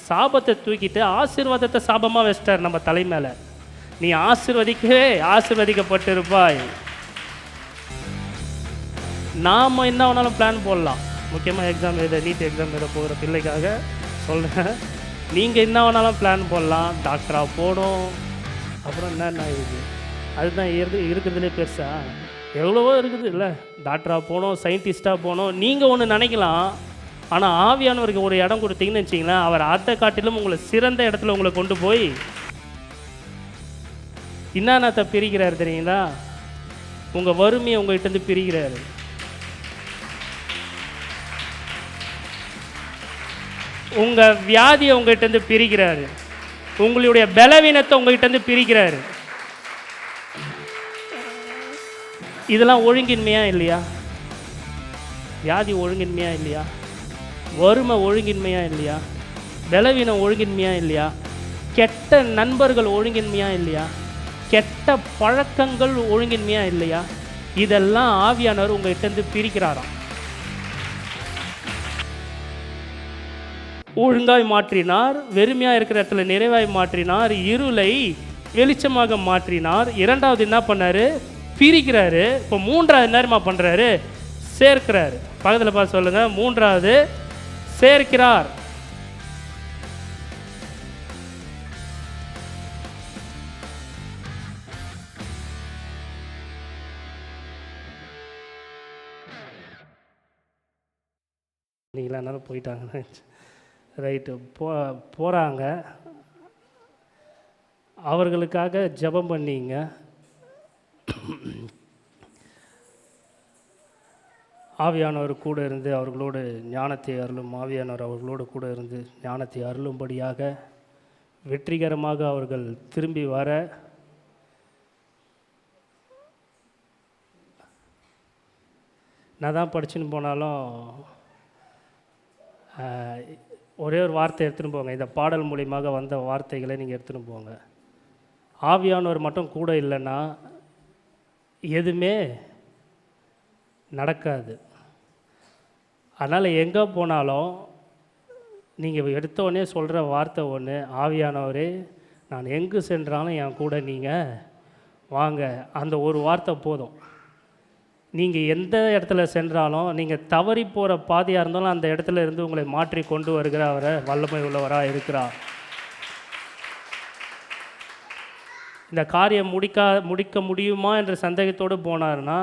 சாபத்தை தூக்கிட்டு ஆசீர்வாதத்தை சாபமாக வச்சிட்டார் நம்ம தலை மேலே. நீ ஆசீர்வதிக்கப்பட்டிருப்பாய். நாம் என்ன வேணாலும் பிளான் போடலாம். முக்கியமாக எக்ஸாம் எழுத, நீட் எக்ஸாம் எழுத போகிற பிள்ளைக்காக சொல்கிறேன். நீங்கள் என்ன வேணாலும் பிளான் போடலாம். டாக்டராக போகணும், அப்புறம் என்ன இருக்குது, அதுதான் இருக்கிறதுலே பெருசா எவ்வளவோ இருக்குது இல்லை. டாக்டராக போகணும், சயின்டிஸ்ட்டாக போகணும், நீங்கள் ஒன்று நினைக்கலாம். ஆனால் ஆவியானவருக்கு ஒரு இடம் கொடுத்தீங்கன்னு வச்சிங்களேன், அவர் அதை காட்டிலும் உங்களை சிறந்த இடத்துல உங்களை கொண்டு போய் என்னத்தை பிரிக்கிறார் தெரியுங்களா? உங்கள் வறுமையை உங்கள்கிட்டருந்து பிரிக்கிறாரு. உங்கள் வியாதியை உங்கள்கிட்டருந்து பிரிக்கிறாரு. உங்களுடைய பலவீனத்தை உங்கள்கிட்டருந்து பிரிக்கிறாரு. இதெல்லாம் ஒழுங்கின்மையா இல்லையா? வியாதி ஒழுங்கின்மையா இல்லையா? வறுமை ஒழுங்கின்மையா இல்லையா? பலவீனம் ஒழுங்கின்மையா இல்லையா? கெட்ட நண்பர்கள் ஒழுங்கின்மையா இல்லையா? கெட்ட பழக்கங்கள் ஒழுங்கின்மையா இல்லையா? இதெல்லாம் ஆவியானவர் உங்கள்கிட்டருந்து பிரிக்கிறாராம். ஒழுங்காய் மாற்றினார், வெறுமையாக இருக்கிற இடத்துல நிறைவாய் மாற்றினார், இருளை வெளிச்சமாக மாற்றினார். இரண்டாவது என்ன பண்ணார்? பிரிக்கிறாரு. இப்போ மூன்றாவது நேரமா பண்ணுறாரு, சேர்க்கிறாரு. பக்கத்தில் பார்த்து சொல்லுங்கள், மூன்றாவது சேர்க்கிறார். நீங்களா என்னாலும் போயிட்டாங்க, ரைட்டு. போகிறாங்க. அவர்களுக்காக ஜெபம் பண்ணிங்க. ஆவியானவர் கூட இருந்து அவர்களோடு ஞானத்தை அருளும். ஆவியானவர் அவர்களோடு கூட இருந்து ஞானத்தை அருளும்படியாக வெற்றிகரமாக அவர்கள் திரும்பி வர நான் தான் படிச்சுன்னு போனாலும் ஒரே ஒரு வார்த்தை எடுத்துன்னு போங்க. இந்த பாடல் மூலியமாக வந்த வார்த்தைகளை நீங்கள் எடுத்துன்னு போங்க. ஆவியானவர் மட்டும் கூட இல்லைன்னா எதுவுமே நடக்காது. அதனால் எங்கே போனாலும் நீங்கள் எடுத்தோடனே சொல்கிற வார்த்தை ஒன்று, ஆவியானவரே நான் எங்கு சென்றாலும் என் கூட நீங்கள் வாங்க. அந்த ஒரு வார்த்தை போதும். நீங்கள் எந்த இடத்துல சென்றாலும், நீங்கள் தவறி போகிற பாதையாக இருந்தாலும் அந்த இடத்துல இருந்து உங்களை மாற்றி கொண்டு வருகிற அவரை வல்லமை உள்ளவராக இருக்கிறார். இந்த காரியம் முடிக்க முடியுமா என்ற சந்தேகத்தோடு போனார்னா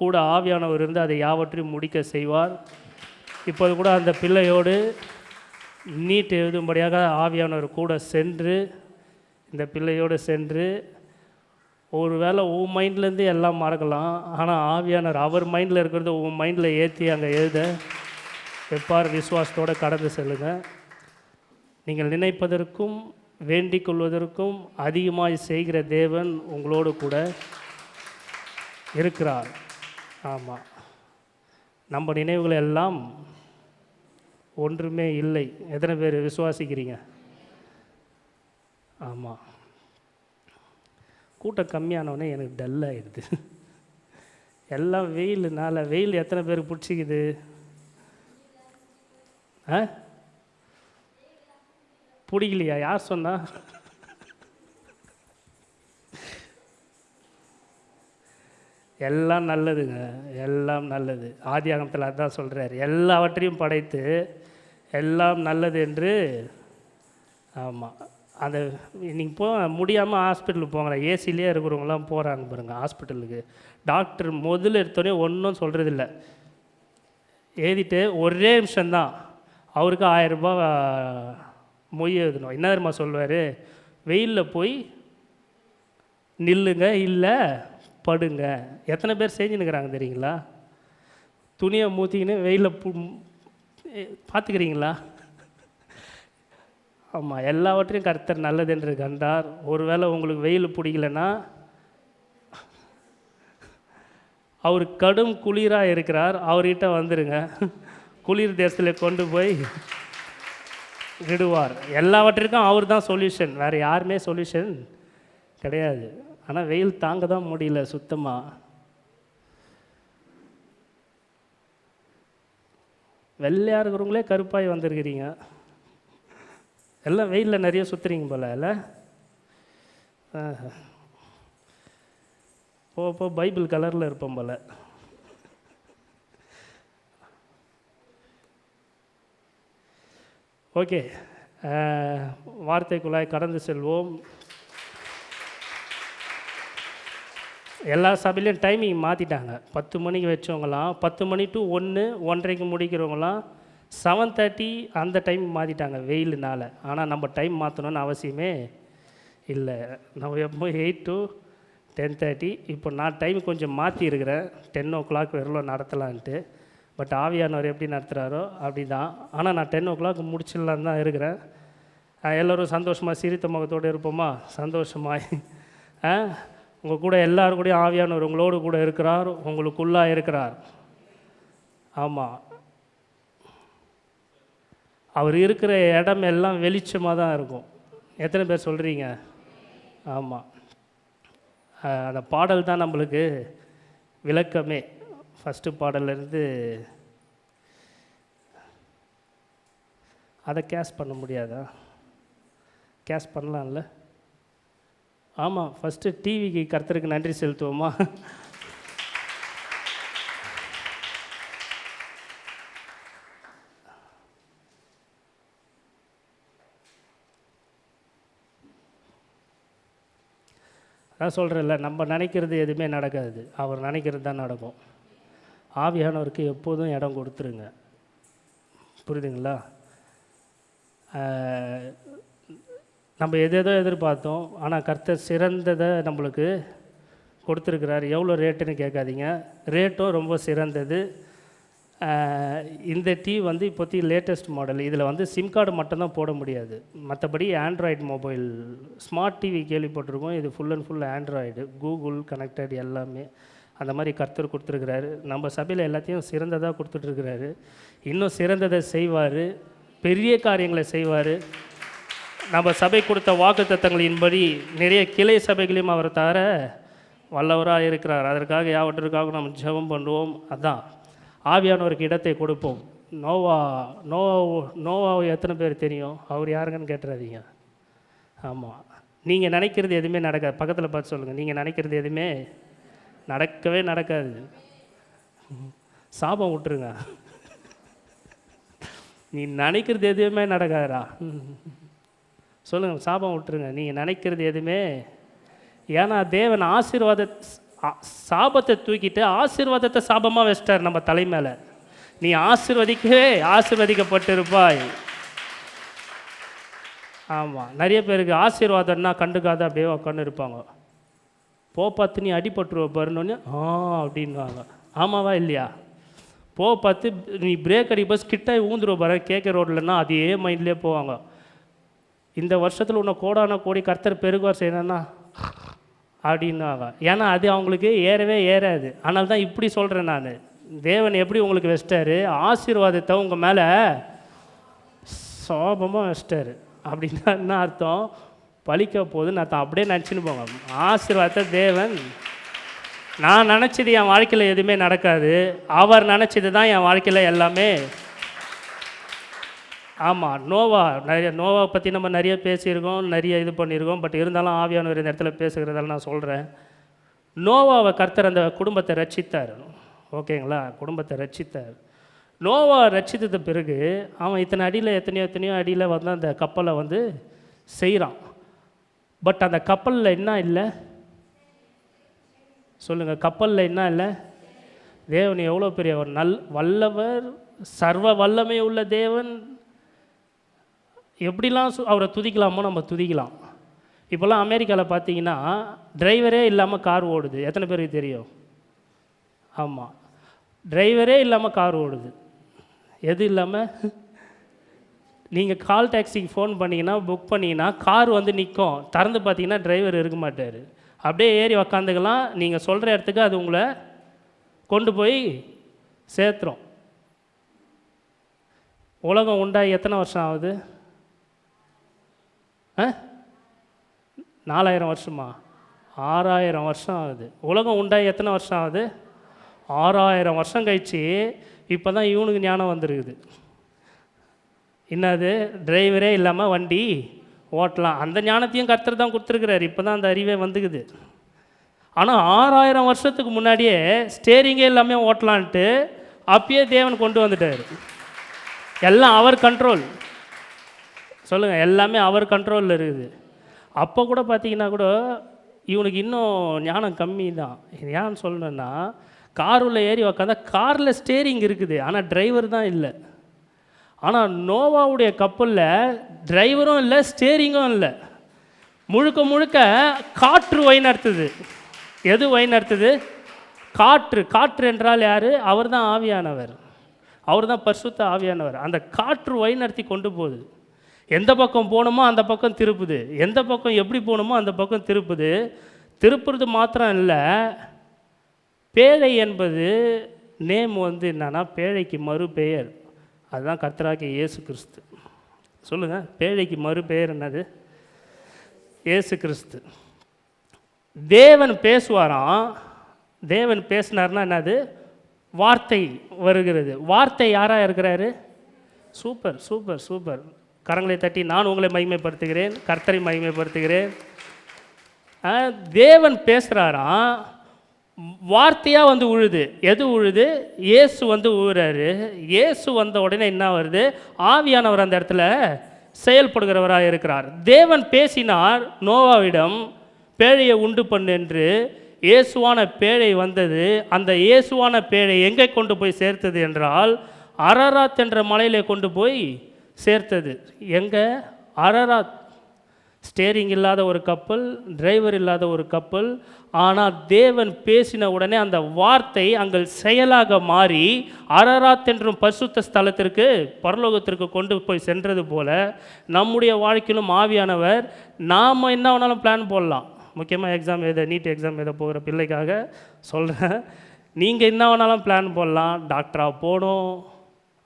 கூட ஆவியானவர் இருந்து அதை யாவற்றையும் முடிக்க செய்வார். இப்போது கூட அந்த பிள்ளையோடு நீட் எழுதும்படியாக ஆவியானவர் கூட சென்று, இந்த பிள்ளையோடு சென்று, ஒரு வேளை உன் மைண்ட்லேருந்து எல்லாம் மறக்கலாம், ஆனால் ஆவியானவர் அவர் மைண்டில் இருக்கிறது உன் மைண்டில் ஏற்றி அங்கே எழுத எப்பார் விசுவாசத்தோடு கடந்து செல்லுங்கள். நீங்கள் நினைப்பதற்கும் வேண்டிக் கொள்வதற்கும் அதிகமாக செய்கிற தேவன் உங்களோடு கூட இருக்கிறார். ஆமாம், நம்ம நினைவுகள் எல்லாம் ஒன்றுமே இல்லை. எத்தனை பேர் விசுவாசிக்கிறீங்க? ஆமாம், கூட்டம் கம்மியானவொடனே எனக்கு டல்லாகிடுது. எல்லாம் வெயில்னால. வெயில் எத்தனை பேருக்கு பிடிச்சிக்குது? பிடிக்கலையா? யார் சொன்னா? எல்லாம் நல்லதுங்க, எல்லாம் நல்லது. ஆதியாகமத்தில் அதுதான் சொல்கிறார், எல்லாவற்றையும் படைத்து எல்லாம் நல்லது என்று. ஆமாம், அந்த நீங்கள் முடியாமல் ஹாஸ்பிட்டலுக்கு போங்களேன். ஏசிலேயே இருக்கிறவங்களாம் போகிறாங்க பாருங்கள் ஹாஸ்பிட்டலுக்கு. டாக்டர் முதல்ல எடுத்தோடனே ஒன்றும் சொல்கிறதில்ல, எழுதிட்டு ஒரே நிமிஷம்தான் அவருக்கு 1000 ரூபாய் மொய் எழுதணும். என்ன தெரியுமா சொல்லுவார்? வெயிலில் போய் நில்லுங்க, இல்லை படுங்க. எத்தனை பேர் செஞ்சுன்னுக்கிறாங்க தெரியுங்களா? துணியை மூத்திக்கின்னு வெயிலில் பார்த்துக்கிறீங்களா? ஆமாம், எல்லாவற்றையும் கர்த்தர் நல்லது என்று கண்டார். ஒருவேளை உங்களுக்கு வெயில் பிடிக்கலன்னா, அவர் கடும் குளிராக இருக்கிறார், அவர்கிட்ட வந்துடுங்க. குளிர் தேசத்தில் கொண்டு போய் விடுவார். எல்லாவற்றிற்கும் அவர் தான் சொல்யூஷன், வேறு யாருமே சொல்யூஷன் கிடையாது. ஆனால் வெயில் தாங்க தான் முடியல சுத்தமாக. வெள்ளையாக இருக்கிறவங்களே கருப்பாய் வந்திருக்கிறீங்க. எல்லாம் வெயிலில் நிறைய சுற்றுறீங்க போல இல்லை? போ பைபிள் கலரில் இருப்போம் போல. ஓகே, வார்த்தைக்குள்ளாய் கடந்து செல்வோம். எல்லா சபையிலையும் டைமிங் மாற்றிட்டாங்க. 10 மணிக்கு வச்சவங்களாம் 10 மணி டு 1, 1:30 முடிக்கிறவங்களாம் 7:30 அந்த டைம் மாற்றிட்டாங்க வெயிலுனால. ஆனால் நம்ம டைம் மாற்றணும்னு அவசியமே இல்லை. நம்ம எப்போ 8 to 10:30. இப்போ நான் டைம் கொஞ்சம் மாற்றிருக்கிறேன், 10 o'clock வரலாம் நடத்தலான்ட்டு. பட் ஆவியானவர் எப்படி நடத்துகிறாரோ அப்படி தான். ஆனால் நான் 10 o'clock முடிச்சிடலான்னு தான் இருக்கிறேன். எல்லோரும் சந்தோஷமாக சிரித்த முகத்தோடு இருப்போமா? சந்தோஷமாக உங்கள் கூட எல்லோரும் கூட ஆவியானவர் உங்களோடு கூட இருக்கிறார், உங்களுக்குள்ளாக இருக்கிறார். ஆமாம், அவர் இருக்கிற இடம் எல்லாம் வெளிச்சமாக தான் இருக்கும். எத்தனை பேர் சொல்கிறீங்க? ஆமாம், அந்த பாடல் தான் நம்மளுக்கு விளக்கமே. ஃபஸ்ட்டு பாடல்லேருந்து அதை கேஷ் பண்ண முடியாதா? கேஷ் பண்ணலாம்ல? ஆமாம், ஃபஸ்ட்டு டிவிக்கு கர்த்தருக்கு நன்றி செலுத்துவோமா? அதான் சொல்கிறேன்ல, நம்ம நினைக்கிறது எதுவுமே நடக்காது, அவர் நினைக்கிறது தான் நடக்கும். ஆவியானவருக்கு எப்போதும் இடம் கொடுத்துருங்க. புரியுதுங்களா? நம்ம எதேதோ எதிர்பார்த்தோம், ஆனால் கர்த்தர் சிறந்ததை நம்மளுக்கு கொடுத்துருக்கிறார். எவ்வளோ ரேட்டுன்னு கேட்காதீங்க, ரேட்டும் ரொம்ப சிறந்தது. இந்த டிவி வந்து இப்போத்தி லேட்டஸ்ட் மாடல். இதில் வந்து சிம் கார்டு மட்டும்தான் போட முடியாது, மற்றபடி ஆண்ட்ராய்டு மொபைல் ஸ்மார்ட் டிவி கேள்விப்பட்டிருக்கோம். இது full and full Android, Google connected எல்லாமே. அந்த மாதிரி கர்த்தர் கொடுத்துருக்கிறாரு. நம்ம சபையில் எல்லாத்தையும் சிறந்ததாக கொடுத்துட்ருக்கிறாரு. இன்னும் சிறந்ததை செய்வார், பெரிய காரியங்களை செய்வார். நம்ம சபை கொடுத்த வாக்குத்தத்தங்களின்படி நிறைய கிளை சபைகளையும் அவர் தர வல்லவராக இருக்கிறார். அதற்காக யாவற்றிற்காக நம்ம ஜெபம் பண்ணுவோம். அதான் ஆவியானவருக்கு இடத்தை கொடுப்போம். நோவாவை எத்தனை பேர் தெரியும்? அவர் யாருங்கன்னு கேட்டுறாதீங்க. ஆமாம், நீங்கள் நினைக்கிறது எதுவுமே நடக்காது. பக்கத்தில் பார்த்து சொல்லுங்கள், நீங்கள் நினைக்கிறது எதுவுமே நடக்கவே நடக்காது. சாபம் விட்டுருங்க. நீ நினைக்கிறது எதுவுமே நடக்காதா? சொல்லுங்கள், சாபம் விட்டுருங்க. நீங்கள் நினைக்கிறது எதுவுமே. ஏன்னா தேவன் சாபத்தை தூக்கிட்டு ஆசீர்வாதத்தை சாபமாக வச்சிட்டார் நம்ம தலை மேலே. நீ ஆசீர்வதிக்கப்பட்டிருப்பாய். ஆமாம், நிறைய பேருக்கு ஆசீர்வாதம்னா கண்டுக்காத அப்படியே உட்காந்து இருப்பாங்க. பார்த்து நீ அடிபட்டுருவ பாருன்னு அப்படின்வாங்க. ஆமாவா இல்லையா? பார்த்து நீ பிரேக் அடி பஸ் கிட்டாய் ஊந்துருவ பாரு கேட்க ரோட்லன்னா அதே மைண்ட்லேயே போவாங்க. இந்த வருஷத்தில் உன்னை கோடான கோடி கர்த்தர் பெருகுவார் செய்யணும்னா அப்படின்னாங்க. ஏன்னா அது அவங்களுக்கு ஏறவே ஏறாது. ஆனால் தான் இப்படி சொல்கிறேன் நான், தேவன் எப்படி உங்களுக்கு வச்சிட்டாரு, ஆசீர்வாதத்தை உங்கள் மேலே சாபமாக வச்சிட்டாரு. அப்படின்னா என்ன அர்த்தம்? பழிக்க போது நான் அப்படியே நினச்சின்னு போங்க. ஆசீர்வாதத்தை தேவன், நான் நினச்சது என் வாழ்க்கையில் எதுவுமே நடக்காது, அவர் நினச்சது தான் என் வாழ்க்கையில் எல்லாமே. ஆமாம், நோவா பற்றி நம்ம நிறைய பேசியிருக்கோம், நிறைய இது பண்ணியிருக்கோம். பட் இருந்தாலும் ஆவியானவர் இந்த இடத்துல பேசுகிறதால நான் சொல்கிறேன். நோவாவை கர்த்தர் அந்த குடும்பத்தை ரட்சித்தார். ஓகேங்களா? குடும்பத்தை ரட்சித்தார். நோவா ரட்சித்தது பிறகு அவன் இத்தனை அடியில் எத்தனையோ அடியில் வந்து அந்த கப்பலை வந்து செய்கிறான். பட் அந்த கப்பலில் என்ன இல்லை? சொல்லுங்கள், கப்பலில் என்ன இல்லை? தேவன் எவ்வளோ பெரிய ஒரு வல்லவர், சர்வ வல்லமை உள்ள தேவன். எப்படிலாம் அவரை துதிக்கலாமோ நம்ம துதிக்கலாம். இப்போல்லாம் அமெரிக்காவில் பார்த்தீங்கன்னா டிரைவரே இல்லாமல் கார் ஓடுது. எத்தனை பேருக்கு தெரியும்? ஆமாம், டிரைவரே இல்லாமல் கார் ஓடுது. எது இல்லாமல்? நீங்கள் கால் டாக்ஸிக்கு ஃபோன் பண்ணிங்கன்னா, புக் பண்ணிங்கன்னா கார் வந்து நிற்கும், திறந்து பார்த்தீங்கன்னா டிரைவர் இருக்க மாட்டார். அப்படியே ஏறி உக்காந்துக்கலாம், நீங்கள் சொல்கிற இடத்துக்கு அது உங்களை கொண்டு போய் சேர்த்துரும். உலகம் உண்டாகி எத்தனை வருஷம் ஆகுது? 4000 வருஷமா? 6000 வருஷம் ஆகுது. உலகம் உண்டாகி எத்தனை வருஷம் ஆகுது? 6000 வருஷம் கழிச்சு இப்போ தான் இவனுக்கு ஞானம் வந்துருக்குது. என்னது டிரைவரே இல்லாமல் வண்டி ஓட்டலாம். அந்த ஞானத்தையும் கர்த்தர் தான் கொடுத்துருக்குறாரு. இப்போ தான் அந்த அறிவே வந்துக்குது. ஆனால் 6000 வருஷத்துக்கு முன்னாடியே ஸ்டேரிங்கே எல்லாமே ஓட்டலான்ட்டு அப்பயே தேவன் கொண்டு வந்துட்டார். எல்லாம் அவர் கண்ட்ரோல். சொல்லுங்கள், எல்லாமே அவர் கண்ட்ரோலில் இருக்குது. அப்போ கூட பார்த்தீங்கன்னா கூட இவனுக்கு இன்னும் ஞானம் கம்மி தான். ஏன்னு சொல்லணுன்னா, காருள்ள ஏறி உக்காந்தா காரில் ஸ்டேரிங் இருக்குது, ஆனால் டிரைவர் தான் இல்லை. ஆனால் நோவாவுடைய கப்பலில் டிரைவரும் இல்லை, ஸ்டேரிங்கும் இல்லை. முழுக்க முழுக்க காற்று வழி நடத்துது. எது வழி நடத்துது? காற்று. காற்று என்றால் யார்? அவர் தான் ஆவியானவர். அவர் தான் பரிசுத்த ஆவியானவர். அந்த காற்று வழி நடத்தி கொண்டு போகுது. எந்த பக்கம் போகணுமோ அந்த பக்கம் திருப்புது, எந்த பக்கம் எப்படி போகணுமோ அந்த பக்கம் திருப்புது. திருப்புறது மாத்திரம் இல்லை, பேழை என்பது நேம் வந்து என்னன்னா, பேழைக்கு மறு பெயர். அதுதான் கர்த்தராகிய இயேசு கிறிஸ்து. சொல்லுங்கள், பேழைக்கு மறு பெயர் என்னது? இயேசு கிறிஸ்து. தேவன் பேசுவாராம். தேவன் பேசினார்னா என்னது? வார்த்தை வருகிறது. வார்த்தை யாராக இருக்கிறாரு? Super super super. கரங்களை தட்டி நான் உங்களை மகிமைப்படுத்துகிறேன், கர்த்தரை மகிமைப்படுத்துகிறேன். தேவன் பேசுகிறாராம், வார்த்தையாக வந்து உழுது. எது உழுது? இயேசு வந்து உழுறாரு. இயேசு வந்த உடனே என்ன வருது? ஆவியானவர் அந்த இடத்துல செயல்படுகிறவராக இருக்கிறார். தேவன் பேசினார் நோவாவிடம், பேழையை உண்டு பண்ணு என்று. இயேசுவான பேழை வந்தது. அந்த இயேசுவான பேழை எங்கே கொண்டு போய் சேர்த்தது என்றால், அரராத் என்ற மலையிலே கொண்டு போய் சேர்த்தது. எங்கே? அரராத். ஸ்டேரிங் இல்லாத ஒரு கப்பல், டிரைவர் இல்லாத ஒரு கப்பல். ஆனால் தேவன் பேசின உடனே அந்த வார்த்தை அங்கே செயலாக மாறி அரராத் என்றும் பரிசுத்த ஸ்தலத்திற்கு, பரலோகத்திற்கு கொண்டு போய் சென்றது போல நம்முடைய வாழ்க்கையிலும் ஆவியானவர், நாம் என்ன வேணாலும் பிளான் போடலாம். முக்கியமாக எக்ஸாம் எழுத, நீட் எக்ஸாம் எழுத போகிற பிள்ளைக்காக சொல்கிறேன். நீங்கள் என்ன வேணாலும் பிளான் போடலாம். டாக்டராக போகணும்,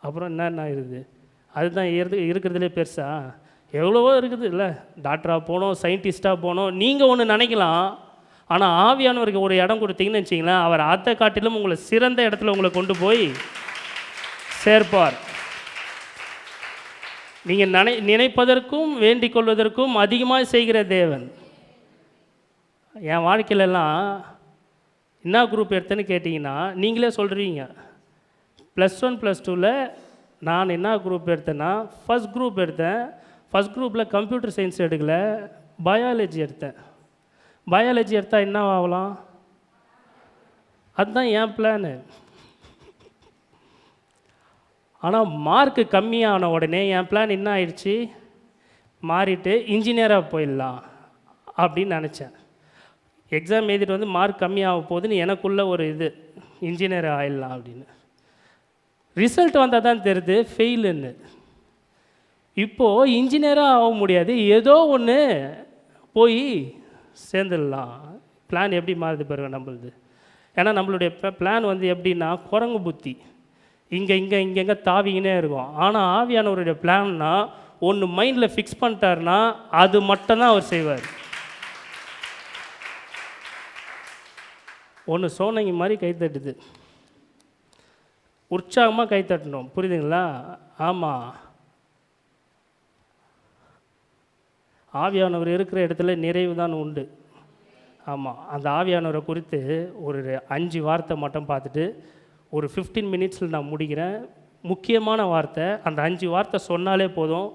அப்புறம் என்னென்ன இருக்குது, அதுதான் இருக்கிறதுலே பெருசா எவ்வளவோ இருக்குது இல்லை? டாக்டராக போகணும், சயின்டிஸ்ட்டாக போகணும். நீங்கள் ஒன்று நினைக்கலாம், ஆனால் ஆவியானவருக்கு ஒரு இடம் கொடுத்தீங்கன்னு வச்சிங்களேன், அவர் அதை காட்டிலும் உங்களை சிறந்த இடத்துல உங்களை கொண்டு போய் சேர்ப்பார். நீங்கள் நினைப்பதற்கும் வேண்டிக் கொள்வதற்கும் அதிகமாக செய்கிற தேவன். என் வாழ்க்கையிலலாம் என்ன குரூப் எடுத்தேன்னு கேட்டிங்கன்னா நீங்களே சொல்கிறீங்க. +1 +2ல் நான் என்ன குரூப் எடுத்தேன்னா, ஃபஸ்ட் குரூப் எடுத்தேன். ஃபஸ்ட் குரூப்பில் கம்ப்யூட்டர் சயின்ஸ் எடுக்கல, பயாலஜி எடுத்தேன். பயாலஜி எடுத்தால் என்ன ஆகலாம்? அதுதான் என் பிளானு. ஆனால் மார்க்கு கம்மியான உடனே என் பிளான் என்ன ஆயிடுச்சு? மாறிட்டு இன்ஜினியராக போயிடலாம் அப்படின்னு நினச்சேன். எக்ஸாம் எழுதிட்டு வந்து மார்க் கம்மியாக போகுதுன்னு எனக்குள்ள ஒரு இது, இன்ஜினியர் ஆயிடலாம் அப்படின்னு. ரிசல்ட் வந்தால் தான் தெரியுது ஃபெயிலுன்னு. இப்போது இன்ஜினியராக ஆக முடியாது, ஏதோ ஒன்று போய் சேர்ந்துடலாம். பிளான் எப்படி மாறுது பாருங்க நம்மளுது. ஏன்னா நம்மளுடைய பிளான் வந்து எப்படின்னா, குரங்கு புத்தி, இங்கெங்கே தாவிங்கன்னே இருக்கும். ஆனால் ஆவியானவருடைய பிளான்னா ஒன்று மைண்டில் ஃபிக்ஸ் பண்ணிட்டாருன்னா அது மட்டும்தான் அவர் செய்வார். ஒன்று சோனங்கி மாதிரி கைத்தட்டுது, உற்சாகமாக கைத்தட்டணும். புரியுதுங்களா? ஆமாம், ஆவியானவர் இருக்கிற இடத்துல நிறைவு தான் உண்டு. ஆமாம், அந்த ஆவியானவரை குறித்து ஒரு 5 வார்த்தை மட்டும் பார்த்துட்டு ஒரு 15 மினிட்ஸில் நான் முடிக்கிறேன். முக்கியமான வார்த்தை, அந்த 5 வார்த்தை சொன்னாலே போதும்.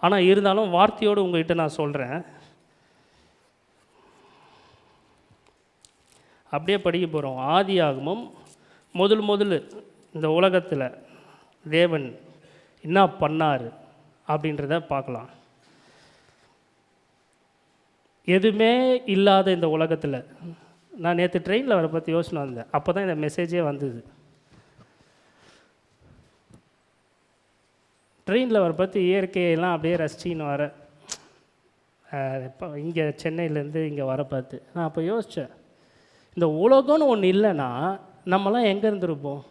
ஆனால் இருந்தாலும் வார்த்தையோடு உங்கள்கிட்ட நான் சொல்கிறேன். அப்படியே படிக்க போகிறோம். ஆதியாகமம் முதல் இந்த உலகத்தில் தேவன் என்ன பண்ணார் அப்படின்றத பார்க்கலாம். எதுவுமே இல்லாத இந்த உலகத்தில், நான் நேற்று ட்ரெயினில் வர பற்றி யோசனை வந்தேன். அப்போ தான் இந்த மெசேஜே வந்தது. ட்ரெயினில் வர பற்றி இயற்கையெல்லாம் அப்படியே ரசிச்சின்னு வர, இப்போ இங்கே சென்னையிலேருந்து இங்கே வர பார்த்து நான் அப்போ யோசித்தேன், இந்த உலகம்னு ஒன்று இல்லைன்னா நம்மலாம் எங்கே இருந்திருப்போம்?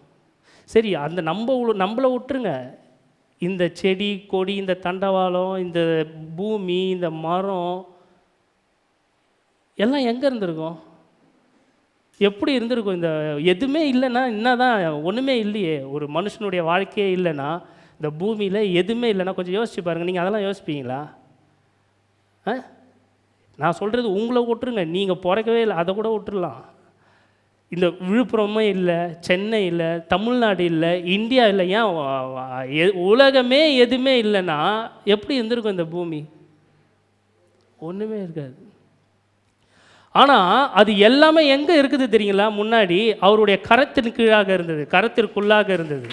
சரி, அந்த நம்மளை விட்டுருங்க. இந்த செடி கொடி, இந்த தண்டவாளம், இந்த பூமி, இந்த மரம் எல்லாம் எங்கே இருந்திருக்கும்? எப்படி இருந்திருக்கும்? இந்த எதுவுமே இல்லைன்னா என்ன தான், ஒன்றுமே இல்லையே, ஒரு மனுஷனுடைய வாழ்க்கையே இல்லைன்னா இந்த பூமியில் எதுவுமே இல்லைன்னா கொஞ்சம் யோசிச்சு பாருங்கள். நீங்கள் அதெல்லாம் யோசிப்பீங்களா? நான் சொல்கிறது உங்களை விட்டுருங்க, நீங்கள் பிறக்கவே இல்லை அதை கூட விட்டுடலாம். இந்த விழுப்புரமே இல்லை, சென்னை இல்லை, தமிழ்நாடு இல்லை, இந்தியா இல்லை, ஏன் உலகமே எதுவுமே இல்லைன்னா எப்படி இருந்திருக்கும் இந்த பூமி? ஒன்றுமே இருக்காது. ஆனால் அது எல்லாமே எங்கே இருக்குது தெரியுங்களா? முன்னாடி அவருடைய கரத்தின் கீழாக இருந்தது, கரத்திற்குள்ளாக இருந்தது.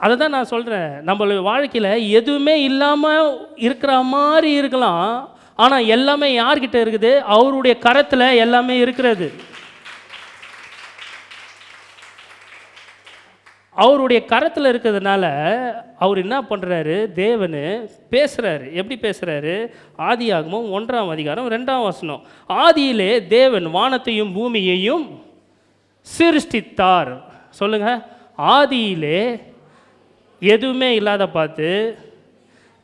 அதை தான் நான் சொல்கிறேன், நம்மளுடைய வாழ்க்கையில் எதுவுமே இல்லாமல் இருக்கிற மாதிரி இருக்கலாம், ஆனால் எல்லாமே யார்கிட்ட இருக்குது? அவருடைய கரத்தில் எல்லாமே இருக்கிறது. அவருடைய கரத்தில் இருக்கிறதுனால அவர் என்ன பண்ணுறாரு? தேவன் பேசுகிறாரு. எப்படி பேசுகிறாரு? ஆதியாகமம் 1ஆம் அதிகாரம் 2ஆம் வசனம். ஆதியிலே தேவன் வானத்தையும் பூமியையும் சிருஷ்டித்தார். சொல்லுங்கள். ஆதியிலே எதுவுமே இல்லாத பார்த்து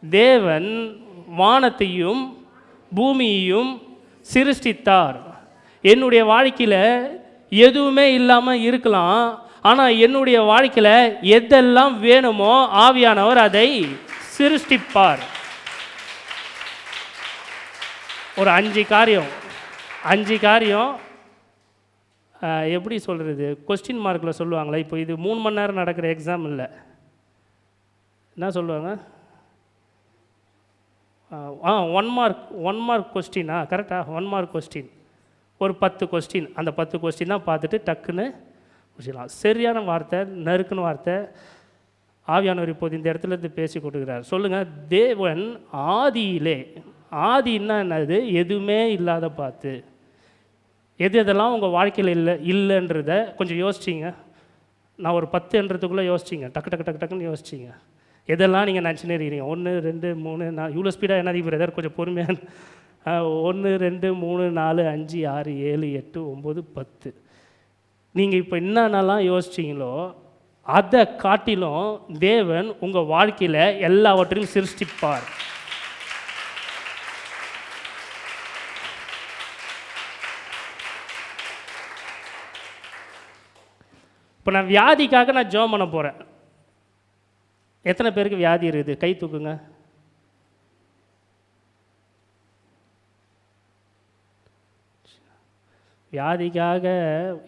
தேவன் வானத்தையும் பூமியையும் சிருஷ்டித்தார். என்னுடைய வாழ்க்கையில் எதுவுமே இல்லாமல் இருக்கலாம், ஆனால் என்னுடைய வாழ்க்கையில் எதெல்லாம் வேணுமோ ஆவியானவர் அதை சிருஷ்டிப்பார். ஒரு 5 காரியம் எப்படி சொல்கிறது? கொஸ்டின் மார்க்கில் சொல்லுவாங்களே, இப்போ இது 3 மணி நேரம் நடக்கிற எக்ஸாம் இல்லை, என்ன சொல்லுவாங்க? 1 மார்க் கொஸ்டினா? கரெக்டாக 1 மார்க் கொஸ்டின், ஒரு 10 கொஸ்டின். அந்த 10 கொஸ்டின் தான் பார்த்துட்டு டக்குன்னு முடிச்சிடலாம். சரியான வார்த்தை, நறுக்குன்னு வார்த்தை. ஆவியானவர் இப்போது இந்த இடத்துல இருந்து பேசி கொடுக்குறார். சொல்லுங்கள். தேவன் ஆதியிலே, ஆதின்னா என்னது? எதுவுமே இல்லாத பார்த்து. எதெல்லாம் உங்கள் வாழ்க்கையில் இல்லைன்றத கொஞ்சம் யோசிச்சிங்க. நான் ஒரு 10ன்றதுக்குள்ளே யோசிச்சிங்க, டக்குன்னு யோசிச்சிங்க. எதெல்லாம் நீங்கள் நினச்சினே இருக்கிறீங்க? 1 2 3 4. இவ்வளோ ஸ்பீடாக என்ன பிரதர், கொஞ்சம் பொறுமையாக. 1 2 3 4 5 6 7 8 9 10. நீங்கள் இப்போ என்னென்னலாம் யோசிச்சிங்களோ அதை காட்டிலும் தேவன் உங்கள் வாழ்க்கையில் எல்லாவற்றையும் சிருஷ்டிப்பார். இப்போ நான் வியாதிக்காக நான் ஜெபம் பண்ண போகிறேன். எத்தனை பேருக்கு வியாதி இருக்குது? கை தூக்குங்க. வியாதிக்காக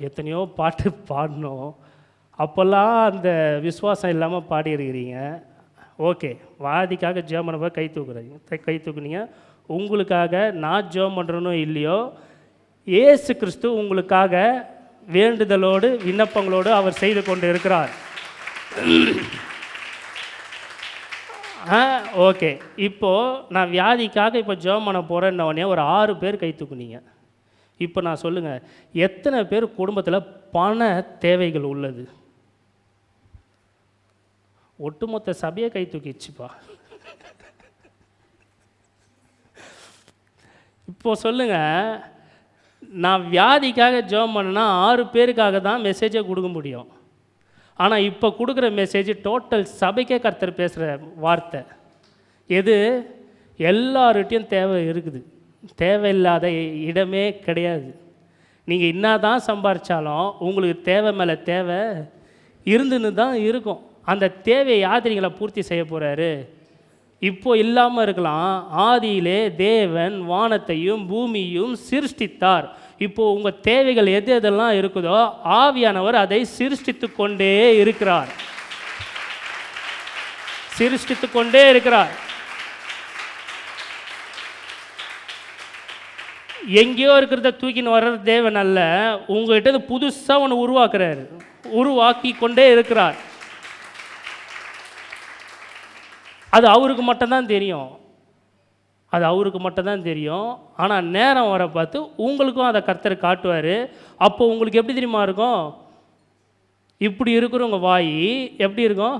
எத்தனையோ பாட்டு பாடணும், அப்போல்லாம் அந்த விசுவாசம் இல்லாமல் பாடியிருக்கிறீங்க. ஓகே, வியாதிக்காக ஜெபம் பண்ண கை தூக்குனீங்க. உங்களுக்காக நான் ஜெபம் பண்ணுறனோ இல்லையோ, இயேசு கிறிஸ்து உங்களுக்காக வேண்டுதலோடு விண்ணப்பங்களோடு அவர் செய்து கொண்டு இருக்கிறார். ஓகே, இப்போது நான் வியாதிக்காக இப்போ ஜெபம் பண்ண போகிறேன்னொடனே ஒரு 6 பேர் கை தூக்குனீங்க. இப்போ நான் சொல்லுங்கள், எத்தனை பேர் குடும்பத்தில் பண தேவைகள் உள்ளது? ஒட்டுமொத்த சபையை கை தூக்கிடுச்சுப்பா. இப்போ சொல்லுங்கள், நான் வியாதிக்காக ஜெபம் பண்ணேன்னா 6 பேருக்காக தான் மெசேஜை கொடுக்க முடியும். ஆனால் இப்போ கொடுக்குற மெசேஜ் டோட்டல் சபைக்கே கர்த்தர் பேசுகிற வார்த்தை. எது? எல்லார்கிட்டையும் தேவை இருக்குது, தேவையில்லாத இடமே கிடையாது. நீங்கள் என்ன தான் சம்பாரித்தாலும் உங்களுக்கு தேவை மேலே தேவை இருந்துன்னு தான் இருக்கும். அந்த தேவையை யாத்திரிகளை பூர்த்தி செய்ய போகிறாரு. இப்போ இல்லாமல் இருக்கலாம். ஆதியிலே தேவன் வானத்தையும் பூமியையும் சிருஷ்டித்தார். இப்போது உங்கள் தேவைகள் எதெல்லாம் இருக்குதோ ஆவியானவர் அதை சிருஷ்டித்து கொண்டே இருக்கிறார். சிருஷ்டித்து கொண்டே இருக்கிறார். எங்கேயோ இருக்கிறத தூக்கின்னு வர்றது தேவன் அல்ல, உங்கள்கிட்ட புதுசாக ஒன்று உருவாக்குறாரு, உருவாக்கி கொண்டே இருக்கிறார். அது அவருக்கு மட்டும்தான் தெரியும், அது அவருக்கு மட்டும்தான் தெரியும். ஆனால் நேரம் வர பார்த்து உங்களுக்கும் அதை கர்த்தர் காட்டுவார். அப்போ உங்களுக்கு எப்படி தெரியுமா இருக்கும்? இப்படி இருக்கிற உங்கள் வாய் எப்படி இருக்கும்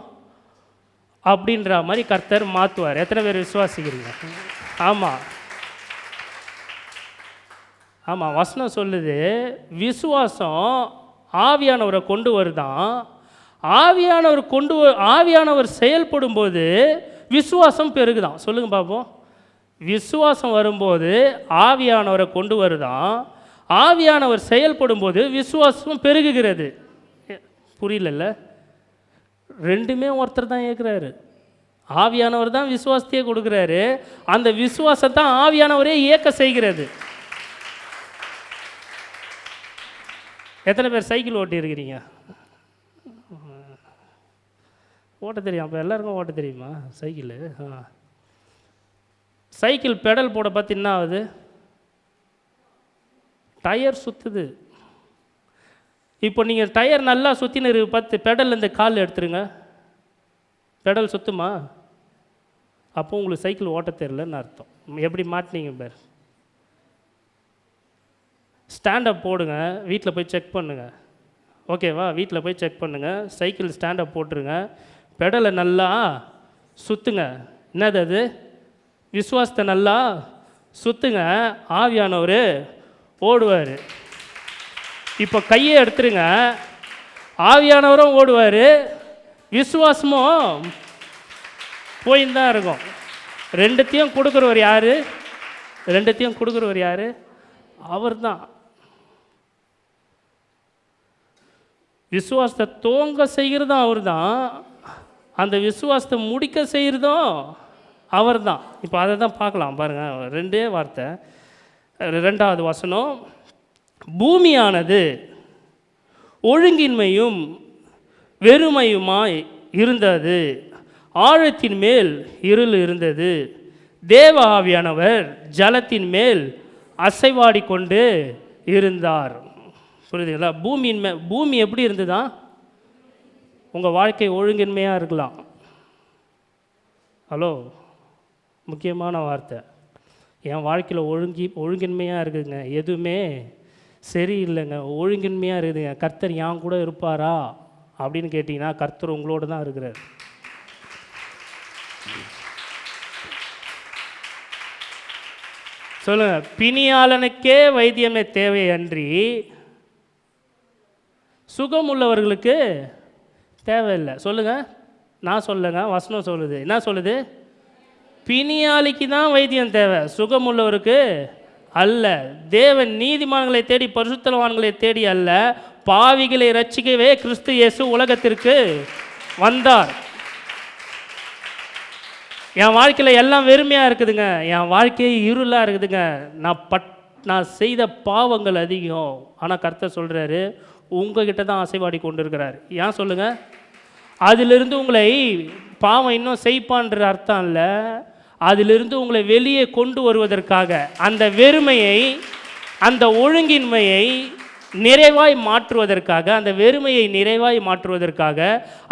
அப்படின்ற மாதிரி கர்த்தர் மாற்றுவார். எத்தனை பேர் விசுவாசிக்கிறீங்க? ஆமாம் ஆமாம், வசனம் சொல்லுது, விசுவாசம் ஆவியானவரை கொண்டு வருதான். ஆவியானவர் செயல்படும் போது விசுவாசம் பெருகுதான். சொல்லுங்கள் பார்ப்போம். விசுவாசம் வரும்போது ஆவியானவரை கொண்டு வருதான், ஆவியானவர் செயல்படும் போது விசுவாசம் பெருகுகிறது. புரியலல்ல? ரெண்டுமே ஒருத்தர் தான் இயக்குறாரு. ஆவியானவர் தான் விசுவாசத்தையே கொடுக்குறாரு. அந்த விசுவாசத்தான் ஆவியானவரே இயக்க செய்கிறது. எத்தனை பேர் சைக்கிள் ஓட்டி இருக்கிறீங்க? ஓட்ட தெரியும். அப்போ எல்லாருக்கும் ஓட்ட தெரியுமா சைக்கிள்? சைக்கிள் பெடல் போட பார்த்து என்ன ஆகுது? டயர் சுற்றுது. இப்போ நீங்கள் டயர் நல்லா சுற்றினு பார்த்து பெடல் இந்த கால் எடுத்துருங்க, பெடல் சுற்றுமா? அப்போ உங்களுக்கு சைக்கிள் ஓட்ட தெரியலன்னு அர்த்தம். எப்படி மாட்டினீங்க பேர்? ஸ்டாண்டப் போடுங்க, வீட்டில் போய் செக் பண்ணுங்கள். ஓகேவா? வீட்டில் போய் செக் பண்ணுங்கள். சைக்கிள் ஸ்டாண்டப் போட்டுருங்க, பெடலை நல்லா சுற்றுங்க. என்னது அது? விசுவாசத்தை நல்லா சுற்றுங்க, ஆவியானவர் ஓடுவார். இப்போ கையை எடுத்துருங்க, ஆவியானவரும் ஓடுவார், விசுவாசமும் போயின்னு தான் இருக்கும். ரெண்டுத்தையும் கொடுக்குறவர் யார்? ரெண்டுத்தையும் கொடுக்குறவர் யார்? அவர் தான். விசுவாசத்தை தோங்க செய்கிறதும் அவர் தான், அந்த விசுவாசத்தை முடிக்க செய்கிறதும் அவர் தான். இப்போ அதை தான் பார்க்கலாம் பாருங்கள். ரெண்டே வார்த்தை. 2வது வசனம், பூமியானது ஒழுங்கின்மையும் வெறுமையுமாய் இருந்தது, ஆழத்தின் மேல் இருள் இருந்தது, தேவ ஆவியானவர் ஜலத்தின் மேல் அசைவாடி கொண்டு இருந்தார். புரியுதுங்களா? பூமி எப்படி இருந்ததா? உங்கள் வாழ்க்கை ஒழுங்கின்மையாக இருக்கலாம். ஹலோ, முக்கியமான வார்த்தை. என் வாழ்க்கையில் ஒழுங்கின்மையாக இருக்குதுங்க, எதுவுமே சரியில்லைங்க, ஒழுங்கின்மையாக இருக்குதுங்க, கர்த்தர் என் கூட இருப்பாரா அப்படின்னு கேட்டிங்கன்னா கர்த்தர் உங்களோட தான் இருக்கிறார். சொல்லுங்க, பிணியாளனுக்கே வைத்தியமே தேவை அன்றி சுகம் உள்ளவர்களுக்கு தேவையில்லை. சொல்லுங்க, நான் சொல்லுங்க, வசனம் சொல்லுது. என்ன சொல்லுது? பிணியாளிக்கு தான் வைத்தியம் தேவை, சுகம் உள்ளவருக்கு அல்ல. தேவன் நீதிமான்களை தேடி பரிசுத்தவான்களை தேடி அல்ல, பாவிகளை ரட்சிக்கவே கிறிஸ்து இயேசு உலகத்திற்கு வந்தார். என் வாழ்க்கையில் எல்லாம் வெறுமையாக இருக்குதுங்க, என் வாழ்க்கையே இருளாக இருக்குதுங்க, நான் செய்த பாவங்கள் அதிகம். ஆனால் கர்த்தர் சொல்கிறாரு, உங்ககிட்ட தான் அசைவாடி கொண்டு இருக்கிறார். ஏன் சொல்லுங்கள்? அதிலிருந்து உங்களை பாவம் இன்னும் செய்ப்பான்ற அர்த்தம் இல்லை, அதிலிருந்து உங்களை வெளியே கொண்டு வருவதற்காக, அந்த வெறுமையை, அந்த ஒழுங்கின்மையை நிறைவாய் மாற்றுவதற்காக, அந்த வெறுமையை நிறைவாய் மாற்றுவதற்காக,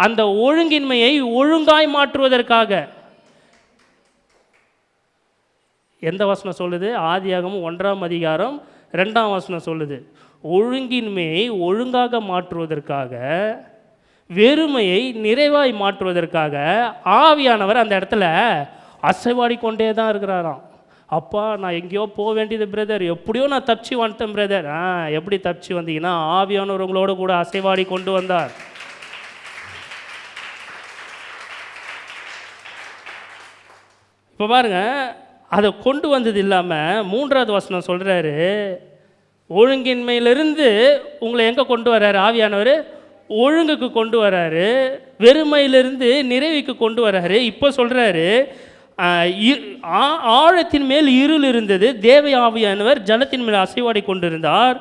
அந்த ஒழுங்கின்மையை ஒழுங்காய் மாற்றுவதற்காக. எந்த வசனம் சொல்லுது? ஆதியாகமம் 1ஆம் அதிகாரம் 2ஆம் வசனம் சொல்லுது, ஒழுங்கின்மையை ஒழுங்காக மாற்றுவதற்காக, வெறுமையை நிறைவாய் மாற்றுவதற்காக ஆவியானவர் அந்த இடத்துல அசைவாடி கொண்டே தான் இருக்கிறாராம். அப்பா, நான் எங்கேயோ போக வேண்டியது பிரதர், எப்படியோ நான் தப்பிச்சு வந்துட்டேன் பிரதர். எப்படி தப்பிச்சு வந்தீங்கன்னா, ஆவியானவர் உங்களோட கூட அசைவாடி கொண்டு வந்தார். இப்போ பாருங்க, அதை கொண்டு வந்தது இல்லாமல் 3வது வசனம் சொல்கிறாரு, ஒழுங்கின்மையிலிருந்து உங்களை எங்கே கொண்டு வர்றாரு ஆவியானவர்? ஒழுங்குக்கு கொண்டு வர்றாரு. வெறுமையிலிருந்து நிறைவுக்கு கொண்டு வர்றாரு. இப்போ சொல்கிறாரு, ஆழத்தின் மேல் இருள் இருந்தது, தேவ ஆவியானவர் ஜலத்தின் மேல் அசைவாடி கொண்டிருந்தார்.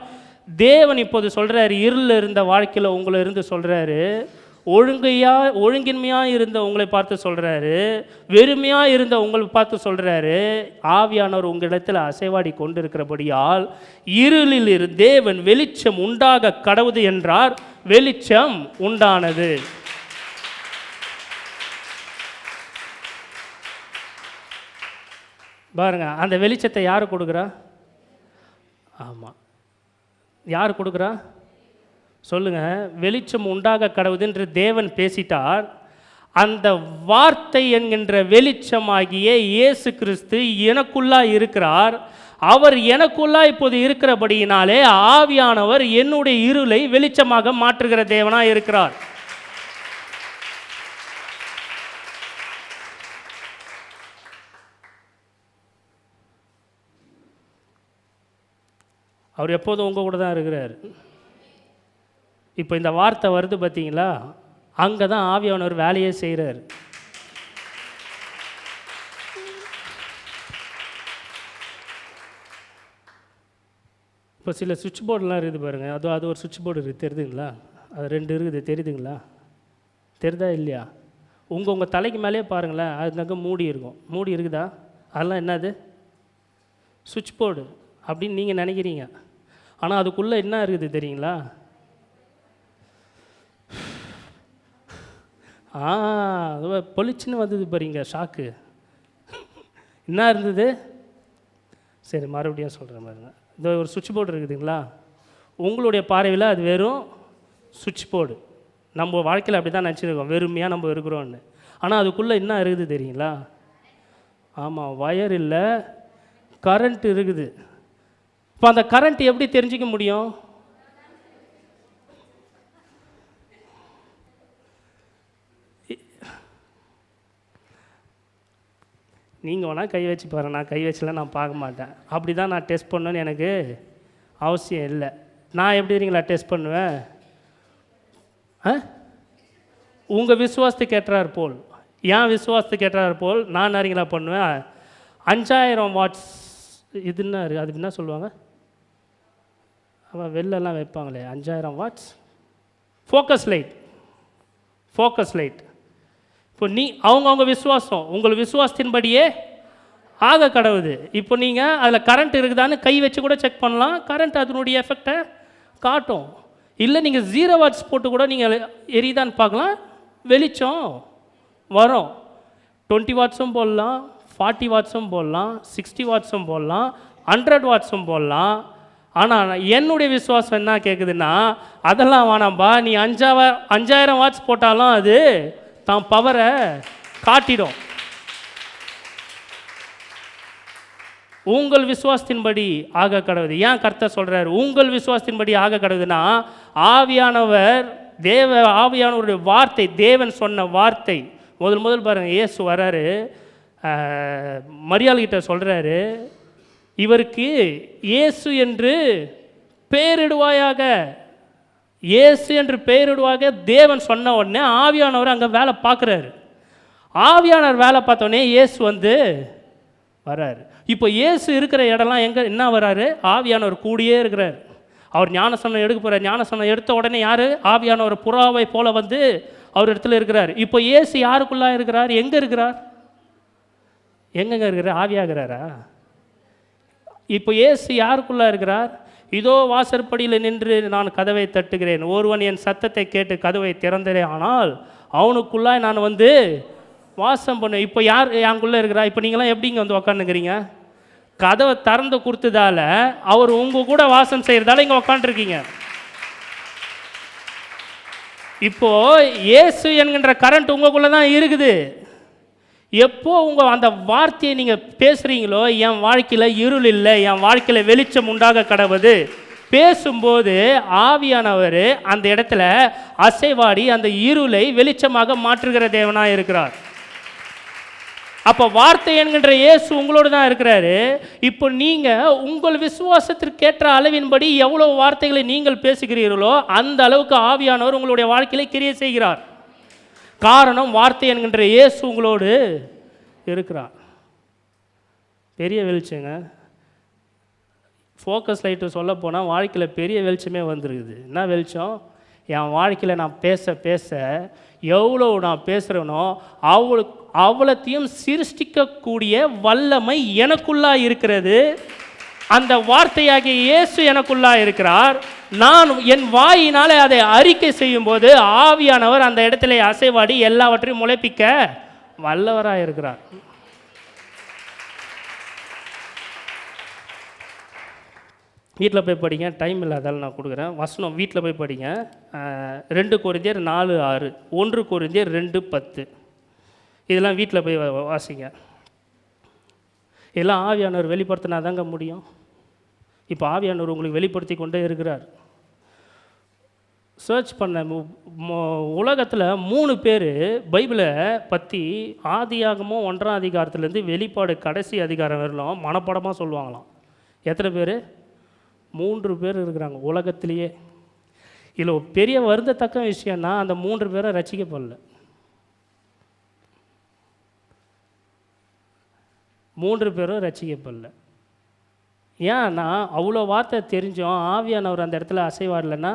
தேவன் இப்போது சொல்கிறாரு, இருளில் இருந்த வாழ்க்கையில் உங்களை இருந்து சொல்கிறாரு, ஒழுங்கின்மையாக இருந்த உங்களை பார்த்து சொல்கிறாரு, வெறுமையாக இருந்த உங்களை பார்த்து சொல்கிறாரு, ஆவியானவர் உங்களிடத்தில் அசைவாடி கொண்டிருக்கிறபடியால் இருளில் இருந்து தேவன் வெளிச்சம் உண்டாக கடவுது என்றார், வெளிச்சம் உண்டானது. பாருங்க, அந்த வெளிச்சத்தை யார் கொடுக்குறா? ஆமாம், யார் கொடுக்குறா? சொல்லுங்க. வெளிச்சம் உண்டாக கடவுது என்று தேவன் பேசிட்டார். அந்த வார்த்தை என்கின்ற வெளிச்சமாகிய இயேசு கிறிஸ்து எனக்குள்ளா இருக்கிறார். அவர் எனக்குள்ளா இப்போது இருக்கிறபடியினாலே ஆவியானவர் என்னுடைய இருளை வெளிச்சமாக மாற்றுகிற தேவனாக இருக்கிறார். அவர் எப்போதும் உங்கள் கூட தான் இருக்கிறார். இப்போ இந்த வார்த்தை வருது பார்த்தீங்களா, அங்கே தான் ஆவியானவர் வேலையே செய்கிறார். இப்போ சில சுவிட்ச் போர்டெலாம் இருக்குது பாருங்கள், அது ஒரு சுவிட்ச் போர்டு இருக்குது, தெரியுதுங்களா? அது 2 இருக்குது, தெரியுதுங்களா? தெரியுதா இல்லையா? உங்கள் தலைக்கு மேலேயே பாருங்களேன், அதுக்கு மூடி இருக்கும். மூடி இருக்குதா? அதெல்லாம் என்னது? சுவிட்ச் போர்டு அப்படின்னு நீங்கள் நினைக்கிறீங்க. ஆனால் அதுக்குள்ளே என்ன இருக்குது தெரியுங்களா? அது பொலிச்சுன்னு வந்தது பாருங்க, ஷாக்கு. என்ன இருந்தது? சரி, மறுபடியும் சொல்கிறேன் பாருங்க. இந்த ஒரு சுவிட்ச் போர்டு இருக்குதுங்களா, உங்களுடைய பார்வையில் அது வெறும் சுவிட்ச் போர்டு. நம்ம வாழ்க்கையில் அப்படி தான் நினச்சிருக்கோம், வெறுமையாக நம்ம இருக்கிறோன்னு. ஆனால் அதுக்குள்ளே என்ன இருக்குது தெரியுங்களா? ஆமாம், வயர் இல்லை, கரண்ட் இருக்குது. இப்போ அந்த கரண்ட் எப்படி தெரிஞ்சிக்க முடியும்? நீங்கள் வேணால் கை வச்சு பாருங்கள், நான் கை வச்சுலாம் நான் பார்க்க மாட்டேன். அப்படி தான் நான் டெஸ்ட் பண்ணணுன்னு எனக்கு அவசியம் இல்லை. நான் எப்படி இருக்கீங்களா டெஸ்ட் பண்ணுவேன்? உங்கள் விசுவாசத்துக்கு ஏற்றார் போல், ஏன் விசுவாசத்துக்கு ஏற்றார் போல் நான் அறிங்களா பண்ணுவேன். 5000 வாட்ஸ் இதுன்னா அது என்ன சொல்லுவாங்க, அவன் வெளிலலாம் வைப்பாங்களே 5000 வாட்ஸ் ஃபோக்கஸ் லைட். இப்போ அவங்க விசுவாசம், உங்கள் விசுவாசத்தின்படியே ஆக கடவுது. இப்போ நீங்கள் அதில் கரண்ட் இருக்குதான்னு கை வச்சு கூட செக் பண்ணலாம், கரண்ட் அதனுடைய எஃபெக்டை காட்டும். இல்லை நீங்கள் 0 வாட்ஸ் போட்டு கூட நீங்கள் எரியுதான்னு பார்க்கலாம், வெளிச்சம் வரும். 20 வாட்ஸும் போடலாம், 40 வாட்ஸும் போடலாம், 60 வாட்ஸும் போடலாம், 100 வாட்ஸும் போடலாம். ஆனால் என்னுடைய விசுவாசம் என்ன கேட்குதுன்னா, அதெல்லாம் வேணாம்பா, நீ 5000 வாட்ஸ் போட்டாலும் அது தான் பவரை காட்டிடும். உங்கள் விசுவாசத்தின்படி ஆக கடவுது. ஏன் கர்த்தர் சொல்கிறார் உங்கள் விசுவாசத்தின்படி ஆக கடவுதுன்னா, ஆவியானவர் ஆவியானவருடைய வார்த்தை, தேவன் சொன்ன வார்த்தை. முதல் பாருங்கள், இயேசு வராரு, மரியாள்கிட்ட சொல்கிறாரு, இவருக்கு இயேசு என்று பெயரிடுவாயாக. இயேசு என்று பெயரிடுவாக தேவன் சொன்ன உடனே ஆவியானவர் அங்கே வேலை பார்க்குறாரு. ஆவியானவர் வேலை பார்த்தோடனே இயேசு வந்து வராரு. இப்போ இயேசு இருக்கிற இடம்லாம் என்ன வராரு? ஆவியானவர் கூடியே இருக்கிறார். அவர் ஞானஸ்நானம் எடுக்க போகிறார். ஞானஸ்நானம் எடுத்த உடனே யார்? ஆவியானவர் புறாவை போல வந்து அவர் இடத்துல இருக்கிறார். இப்போ இயேசு யாருக்குள்ளே இருக்கிறார்? எங்கே இருக்கிறார்? எங்கெங்க இருக்கிறார்? ஆவியாகிறாரா? இப்போ இயேசு யாருக்குள்ளே இருக்கிறார்? இதோ வாசற்படியில் நின்று நான் கதவை தட்டுகிறேன், ஒருவன் என் சத்தத்தை கேட்டு கதவை திறந்ததே ஆனால் அவனுக்குள்ளாய் நான் வந்து வாசம் பண்ண. இப்போ யார் எங்குள்ளே இருக்கிறா? இப்போ நீங்களாம் எப்படிங்க வந்து உக்காந்துக்கிறீங்க? கதவை திறந்து கொடுத்ததால அவர் உங்கள் கூட வாசம் செய்கிறதால இங்கே உக்காண்டிருக்கீங்க. இப்போ இயேசு என்கின்ற கரண்ட் உங்களுக்குள்ளே தான் இருக்குது. எப்போ உங்கள் அந்த வார்த்தையை நீங்கள் பேசுகிறீங்களோ, என் வாழ்க்கையில் இருள் இல்லை, என் வாழ்க்கையில் வெளிச்சம் உண்டாக கடவுது பேசும்போது ஆவியானவர் அந்த இடத்துல அசைவாடி அந்த இருளை வெளிச்சமாக மாற்றுகிற தேவனாக இருக்கிறார். அப்போ வார்த்தை என்கின்ற இயேசு உங்களோடு தான் இருக்கிறாரு. இப்போ நீங்கள் உங்கள் விசுவாசத்திற்கேற்ற அளவின்படி எவ்வளோ வார்த்தைகளை நீங்கள் பேசுகிறீர்களோ அந்த அளவுக்கு ஆவியானவர் உங்களுடைய வாழ்க்கையில கிரியை செய்கிறார். காரணம், வார்த்தை என்கின்ற இயேசு உங்களோடு இருக்கிறார். பெரிய வெளிச்சங்க. ஃபோக்கஸ் லைட்டு சொல்ல போனால் வாழ்க்கையில் பெரிய வெளிச்சமே வந்துருக்குது. என்ன வெளிச்சம்? என் வாழ்க்கையில் நான் பேச பேச எவ்வளோ நான் பேசுகிறேனோ அவ்வளோத்தையும் சிருஷ்டிக்கக்கூடிய வல்லமை எனக்குள்ளா இருக்கிறது. அந்த வார்த்தையாகிய இயேசு எனக்குள்ளா இருக்கிறார். நான் என் வாயினாலே அதை அறிக்கை செய்யும்போது ஆவியானவர் அந்த இடத்துல அசைவாடி எல்லாவற்றையும் முளைப்பிக்க வல்லவராக இருக்கிறார். வீட்டில் போய் படிங்க, டைம் இல்லாதால் நான் கொடுக்குறேன். வசனம் வீட்டில் போய் படிங்க. 2 கொரிந்தியர் 4:6, 1 கொரிந்தியர் 2:10, இதெல்லாம் வீட்டில் போய் வாசிங்க. இதெல்லாம் ஆவியானவர் வெளிப்படுத்தினா தாங்க முடியும். இப்போ ஆவியானவர் உங்களுக்கு வெளிப்படுத்தி கொண்டே இருக்கிறார். சர்ச் பண்ண உலகத்தில் 3 பேர் பைபிளை பற்றி ஆதியாகமம் 1ஆம் அதிகாரத்துலேருந்து வெளிப்பாடு கடைசி அதிகாரம் வரலாம் மனப்படமாக சொல்லுவாங்களாம். எத்தனை பேர்? 3 பேர் இருக்கிறாங்க உலகத்திலேயே. இதில் பெரிய வருந்தத்தக்க விஷயம்னா அந்த 3 பேரும் ரட்சிக்கப்படல. 3 பேரும் ரட்சிக்கப்படல. ஏன்னா அவ்வளோ வார்த்தை தெரிஞ்சோம் ஆவியானவர் அந்த இடத்துல அசைவாடலைன்னா.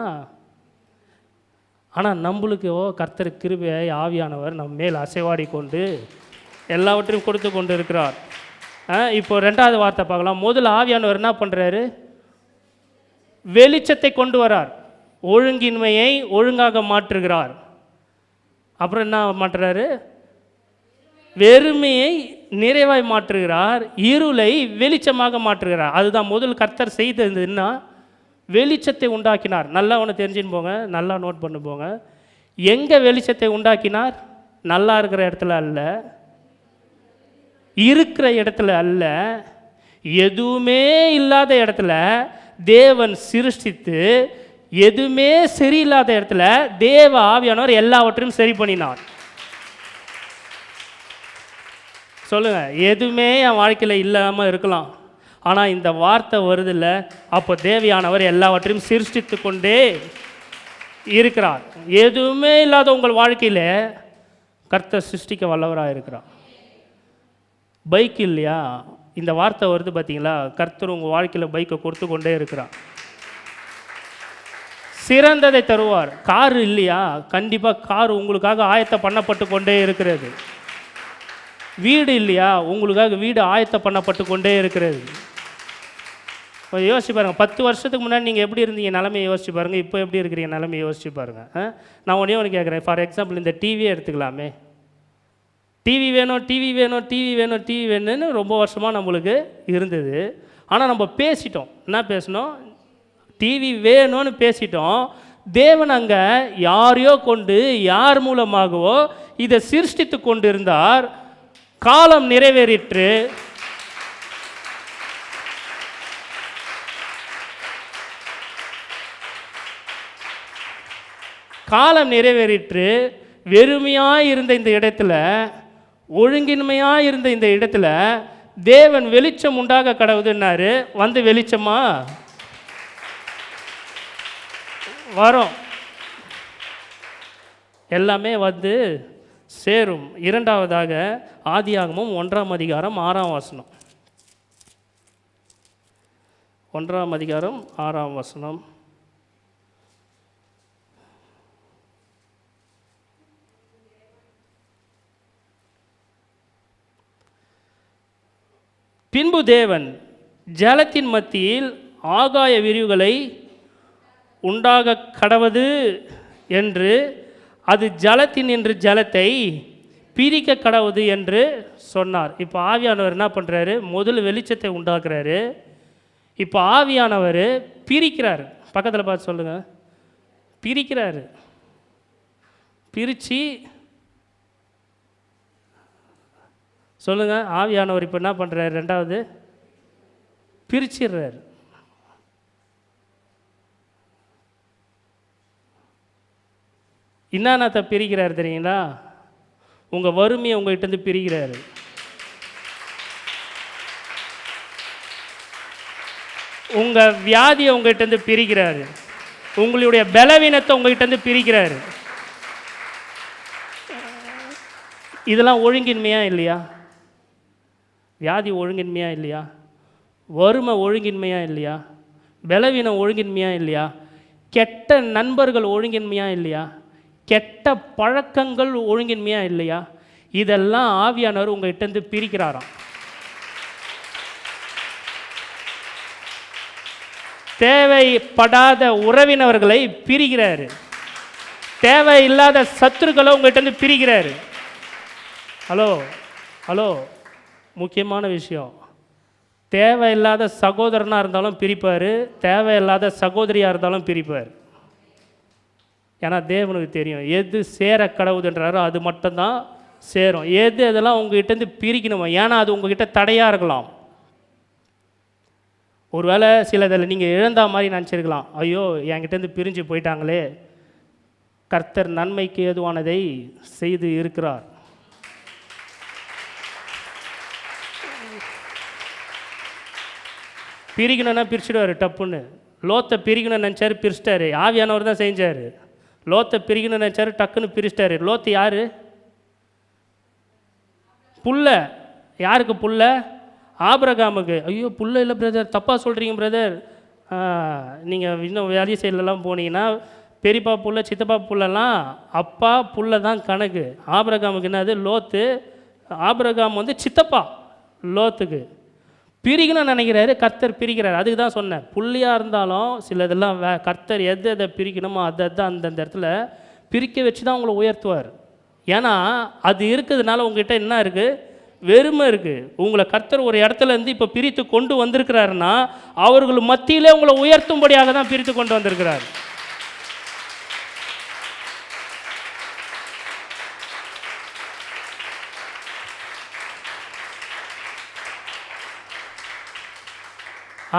ஆனால் நம்மளுக்கோ கர்த்தர் கிருபையாய் ஆவியானவர் நம்ம மேல் அசைவாடி கொண்டு எல்லாவற்றையும் கொடுத்து கொண்டு இருக்கிறார். இப்போ 2வது வார்த்தை பார்க்கலாம். முதல்ல ஆவியானவர் என்ன பண்ணுறாரு? வெளிச்சத்தை கொண்டு வரார், ஒழுங்கின்மையை ஒழுங்காக மாற்றுகிறார். அப்புறம் என்ன மாற்றுறாரு? வெறுமையை நிறைவாய் மாற்றுகிறார், இருளை வெளிச்சமாக மாற்றுகிறார். அதுதான் முதல் கர்த்தர் செய்ததுன்னா வெளிச்சத்தை உண்டாக்கினார். நல்லா ஒன்று தெரிஞ்சுன்னு போங்க, நல்லா நோட் பண்ணி போங்க. எங்கே வெளிச்சத்தை உண்டாக்கினார்? நல்லா இருக்கிற இடத்துல அல்ல, இருக்கிற இடத்துல அல்ல, எதுவுமே இல்லாத இடத்துல தேவன் சிருஷ்டித்து எதுவுமே சரியில்லாத இடத்துல தேவ ஆவியானவர் எல்லாவற்றையும் சரி பண்ணினார். சொல்லுங்க, எதுவுமே என் வாழ்க்கையில் இல்லாமல் இருக்கலாம், ஆனால் இந்த வார்த்தை வருதில்ல, அப்போ தேவையானவர் எல்லாவற்றையும் சிருஷ்டித்து கொண்டே இருக்கிறார். எதுவுமே இல்லாத உங்கள் வாழ்க்கையில் கர்த்தர் சிருஷ்டிக்க வல்லவராக இருக்கிறார். பைக் இல்லையா? இந்த வார்த்தை வருது பார்த்தீங்களா? கர்த்தர் உங்கள் வாழ்க்கையில் பைக்கை கொடுத்து கொண்டே இருக்கிறார், சிறந்ததை தருவார். கார் இல்லையா? கண்டிப்பாக கார் உங்களுக்காக ஆயத்தம் பண்ணப்பட்டு கொண்டே இருக்கிறது. வீடு இல்லையா? உங்களுக்காக வீடு ஆயத்தம் பண்ணப்பட்டு கொண்டே இருக்கிறது. யோசிச்சு பாருங்கள், 10 வருஷத்துக்கு முன்னாடி நீங்கள் எப்படி இருந்தீங்க நிலைமையை யோசிச்சு பாருங்கள், இப்போ எப்படி இருக்கிறீங்க நிலைமையை யோசிச்சு பாருங்கள். நான் ஒன்று கேட்குறேன். ஃபார் எக்ஸாம்பிள் இந்த டிவியே எடுத்துக்கலாமே. டிவி வேணும், டிவி வேணும், டிவி வேணும், டிவி வேணும்னு ரொம்ப வருஷமாக நம்மளுக்கு இருந்தது. ஆனால் நம்ம பேசிட்டோம். என்ன பேசினோம்? டிவி வேணும்னு பேசிட்டோம். தேவன் அங்கே யாரையோ கொண்டு யார் மூலமாகவோ இதை சிருஷ்டித்து கொண்டு இருந்தார். காலம் நிறைவேறிற்று. காலம் நிறைவேறிற்று. வெறுமையாக இருந்த இந்த இடத்துல, ஒழுங்கின்மையாக இருந்த இந்த இடத்துல தேவன் வெளிச்சம் உண்டாக கடவுதுன்னாரு. வந்து வெளிச்சமா வரும், எல்லாமே வந்து சேரும். 2வதாக ஆதியாகமம் 1ஆம் அதிகாரம் 6ஆம் வசனம். 1ஆம் அதிகாரம் 6ஆம் வசனம். பின்பு தேவன் ஜலத்தின் மத்தியில் ஆகாய விரிவுகளை உண்டாக கடவது என்று, அது ஜலத்தின் என்று ஜலத்தை பிரிக்க கடவுது என்று சொன்னார். இப்போ ஆவியானவர் என்ன பண்ணுறாரு? முதல் வெளிச்சத்தை உண்டாக்குறாரு. இப்போ ஆவியானவர் பிரிக்கிறார். பக்கத்தில் பார்த்து சொல்லுங்கள், பிரிக்கிறாரு. பிரித்து சொல்லுங்கள், ஆவியானவர் இப்போ என்ன பண்ணுறாரு? 2வது பிரிச்சிடுறாரு. என்னத்தை பிரிக்கிறார் தெரியுங்களா? உங்கள் வறுமையை உங்கள்கிட்டருந்து பிரிக்கிறாரு. உங்கள் வியாதியை உங்கள்கிட்டருந்து பிரிக்கிறாரு. உங்களுடைய பலவீனத்தை உங்கள்கிட்டருந்து பிரிக்கிறாரு. இதெல்லாம் ஒழுங்கின்மையா இல்லையா? வியாதி ஒழுங்கின்மையா இல்லையா? வறுமை ஒழுங்கின்மையா இல்லையா? பலவீனம் ஒழுங்கின்மையா இல்லையா? கெட்ட நண்பர்கள் ஒழுங்கின்மையா இல்லையா? கெட்ட பழக்கங்கள் ஒழுங்கின்மையா இல்லையா? இதெல்லாம் ஆவியானவர் உங்கள்கிட்டருந்து பிரிக்கிறாராம். தேவைப்படாத உறவினர்களை பிரிக்கிறாரு. தேவையில்லாத சத்துருக்களை உங்கள்கிட்டருந்து பிரிக்கிறாரு. ஹலோ ஹலோ, முக்கியமான விஷயம். தேவையில்லாத சகோதரனாக இருந்தாலும் பிரிப்பார், தேவையில்லாத சகோதரியாக இருந்தாலும் பிரிப்பார். ஏன்னா தேவனுக்கு தெரியும் எது சேர கடவுதுன்றாரோ அது மட்டும்தான் சேரும். எது அதெல்லாம் உங்ககிட்டருந்து பிரிக்கணுமா? ஏன்னா அது உங்ககிட்ட தடையாக இருக்கலாம். ஒருவேளை சிலதில் நீங்கள் இழந்த மாதிரி நினச்சிருக்கலாம். ஐயோ என்கிட்டேருந்து பிரிஞ்சு போயிட்டாங்களே. கர்த்தர் நன்மைக்கு ஏதுவானதை செய்து இருக்கிறார். பிரிக்கணும்னா பிரிச்சுடுவார் டப்புன்னு. லோத்தை பிரிக்கணும்னு நினச்சாரு, பிரிச்சிட்டாரு. ஆவியானவர் தான் செஞ்சார். லோத்தை பிரிக்கணும்னு நினச்சாரு, டக்குன்னு பிரிச்சிட்டாரு. லோத்து யார்? புல்ல. யாருக்கு புல்ல? ஆபிரகாமுக்கு. ஐயோ புல்ல இல்லை பிரதர், தப்பாக சொல்கிறீங்க பிரதர். நீங்கள் இன்னும் வேலை சைட்லலாம் போனீங்கன்னா பெரியப்பா புல்ல சித்தப்பா புல்லெல்லாம் அப்பா புல்ல தான் கணக்கு. ஆபிரகாமுக்கு என்னது? லோத்து. ஆபிரகாம் வந்து சித்தப்பா லோத்துக்கு. பிரிக்கணும்னு நினைக்கிறாரு, கர்த்தர் பிரிக்கிறார். அதுக்கு தான் சொன்னேன், புள்ளியாக இருந்தாலும் சில இதெல்லாம் கர்த்தர் எதை பிரிக்கணுமோ அதை அந்தந்த இடத்துல பிரிக்க வச்சு தான் உங்களை உயர்த்துவார். ஏன்னா அது இருக்கிறதுனால உங்ககிட்ட என்ன இருக்குது? வெறுமை இருக்குது. உங்களை கர்த்தர் ஒரு இடத்துல இருந்து இப்போ பிரித்து கொண்டு வந்திருக்கிறாருன்னா அவர்கள் மத்தியிலே உங்களை உயர்த்தும்படியாக தான் பிரித்து கொண்டு வந்திருக்கிறார்.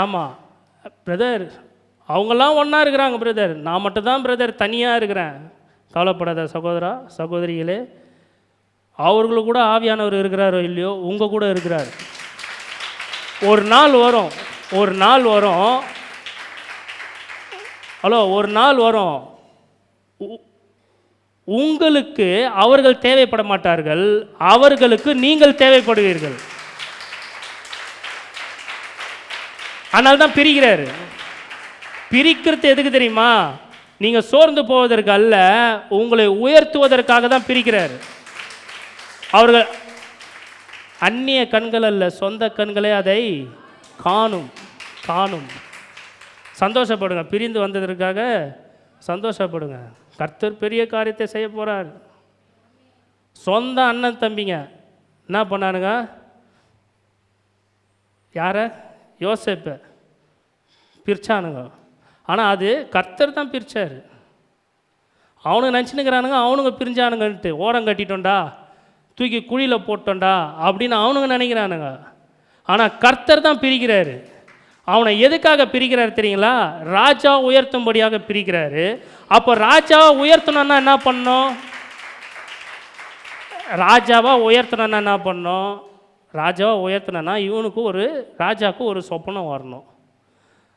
ஆமாம் பிரதர், அவங்கெல்லாம் ஒன்றா இருக்கிறாங்க பிரதர், நான் மட்டும்தான் பிரதர் தனியாக இருக்கிறேன். கவலைப்படாத சகோதரா சகோதரிகளே, அவர்களுக்கு கூட ஆவியானவர் இருக்கிறாரோ இல்லையோ, உங்கள் கூட இருக்கிறார். ஒரு நாள் வரும், ஹலோ, ஒரு நாள் வரும் உங்களுக்கு அவர்கள் தேவைப்பட மாட்டார்கள், அவர்களுக்கு நீங்கள் தேவைப்படுவீர்கள். அதனால தான் பிரிக்கிறாரு. பிரிக்கிறது எதுக்கு தெரியுமா? நீங்கள் சோர்ந்து போவதற்கு அல்ல, உங்களை உயர்த்துவதற்காக தான் பிரிக்கிறார். அவர்கள் அந்நிய கண்கள் அல்ல, சொந்த கண்களே அதை காணும். சந்தோஷப்படுங்க, பிரிந்து வந்ததற்காக சந்தோஷப்படுங்க. கர்த்தர் பெரிய காரியத்தை செய்ய போகிறார். சொந்த அண்ணன் தம்பிங்க என்ன பண்ணானுங்க? யாரை? யோசேப்பை பிரிச்சானுங்க. ஆனால் அது கர்த்தர் தான் பிரித்தார். அவனுங்க நினச்சினுக்கிறானுங்க அவனுங்க பிரிஞ்சானுங்கன்ட்டு, ஓரம் கட்டிட்டோண்டா, தூக்கி குழியில் போட்டோண்டா அப்படின்னு அவனுங்க நினைக்கிறானுங்க. ஆனால் கர்த்தர் தான் பிரிக்கிறாரு. அவனை எதுக்காக பிரிக்கிறார் தெரியுங்களா? ராஜா உயர்த்தும்படியாக பிரிக்கிறாரு. அப்போ ராஜாவை உயர்த்தணும்னா என்ன பண்ணணும்? ராஜாவை உயர்த்தணும்னா இவனுக்கு ராஜாவுக்கு ஒரு சொப்பனம் வரணும்.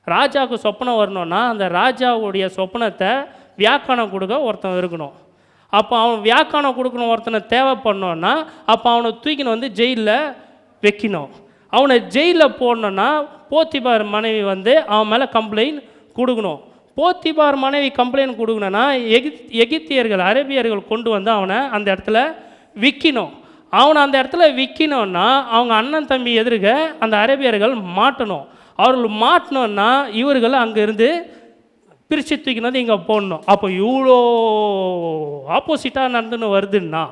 ராஜாவுக்கு சொப்பனம் வரணும்னா அந்த ராஜாவுடைய சொப்பனத்தை வியாக்கானம் கொடுக்க ஒருத்தன் இருக்கணும். அப்போ அவன் வியாக்கானம் கொடுக்கணும் ஒருத்தனை தேவைப்படணுன்னா அப்போ அவனை தூக்கின்னு வந்து ஜெயிலில் வைக்கணும். அவனை ஜெயிலில் போடணுன்னா போத்திபார் மனைவி வந்து அவன் மேலே கம்ப்ளைண்ட் கொடுக்கணும். போத்திபார் மனைவி கம்ப்ளைண்ட் கொடுக்கணுன்னா எகிப்தியர்கள் அரேபியர்கள் கொண்டு வந்து அவனை அந்த இடத்துல விற்கணும். அவனை அந்த இடத்துல விற்கணும்னா அவங்க அண்ணன் தம்பி எதிர்க்க அந்த அரேபியர்கள் மாட்டணும். அவர்கள் மாட்டணும்னா இவர்கள் அங்கேருந்து பிரித்து தூக்கினது இங்கே போடணும். அப்போ இவ்வளோ ஆப்போசிட்டாக நடந்துன்னு வருதுன்னா,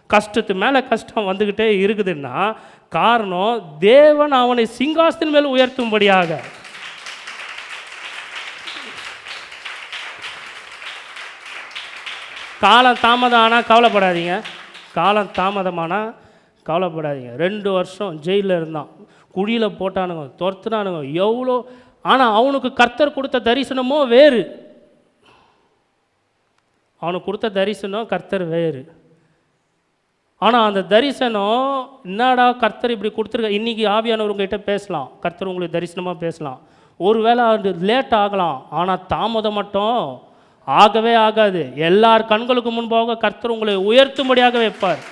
கஷ்டத்து மேலே கஷ்டம் வந்துக்கிட்டே இருக்குதுன்னா காரணம் தேவன் அவனை சிங்காசனத்தின் மேல் உயர்த்தும்படியாக. காலம் தாமதம் ஆனால் கவலைப்படாதீங்க. 2 வருஷம் ஜெயிலில் இருந்தான், குழியில் போட்டானுங்க, துரத்துனானுங்க எவ்வளோ. ஆனால் அவனுக்கு கர்த்தர் கொடுத்த தரிசனமோ வேறு. அவனுக்கு கொடுத்த தரிசனம் கர்த்தர் வேறு. ஆனால் அந்த தரிசனம் என்னடா கர்த்தர் இப்படி கொடுத்துருக்க. இன்றைக்கி ஆவியானவர் உங்கள்கிட்ட பேசலாம், கர்த்தர் உங்களுக்கு தரிசனமாக பேசலாம். ஒருவேளை அது லேட் ஆகலாம், ஆனால் தாமதம் மட்டும் ஆகவே ஆகாது. எல்லார் கண்களுக்கு முன்பாக கர்த்தர் உங்களை உயர்த்தும்படியாக வைப்பார்.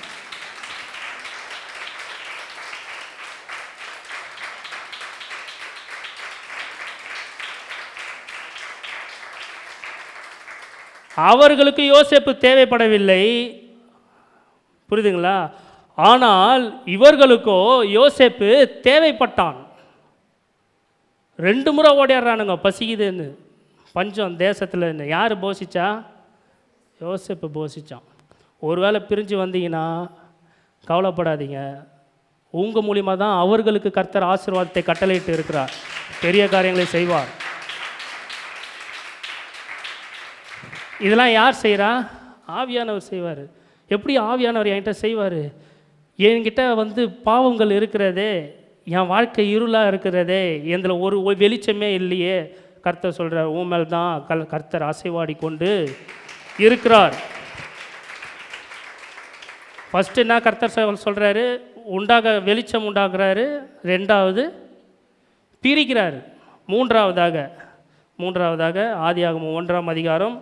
அவர்களுக்கு யோசேப்பு தேவைப்படவில்லை, புரியுதுங்களா? ஆனால் இவர்களுக்கோ யோசேப்பு தேவைப்பட்டான். 2 முறை ஓடிடுறானுங்க பசிக்குதுன்னு, பஞ்சம் தேசத்தில். யார் போஷிச்சா? யோசேப்பு போஷிச்சான். ஒருவேளை பிரிஞ்சு வந்தீங்கன்னா கவலைப்படாதீங்க, உங்கள் மூலிமா தான் அவர்களுக்கு கர்த்தர் ஆசீர்வாதத்தை கட்டளையிட்டு இருக்கிறார், பெரிய காரியங்களை செய்வார். இதெல்லாம் யார் செய்கிறா? ஆவியானவர் செய்வார். எப்படி ஆவியானவர் என்கிட்ட செய்வார்? என்கிட்ட வந்து பாவங்கள் இருக்கிறதே, என் வாழ்க்கை இருளாக இருக்கிறதே, இதில் ஒரு வெளிச்சமே இல்லையே. கர்த்தர் சொல்கிறார், உன் மேல் தான் கர்த்தர் அசைவாடி கொண்டு இருக்கிறார். ஃபஸ்ட்டு என்ன கர்த்தர் சொல்கிறாரு? வெளிச்சம் உண்டாக்குறாரு. 2வது பிரிக்கிறாரு. 3வதாக மூன்றாவதாக ஆதியாகமம் 1ஆம் அதிகாரம்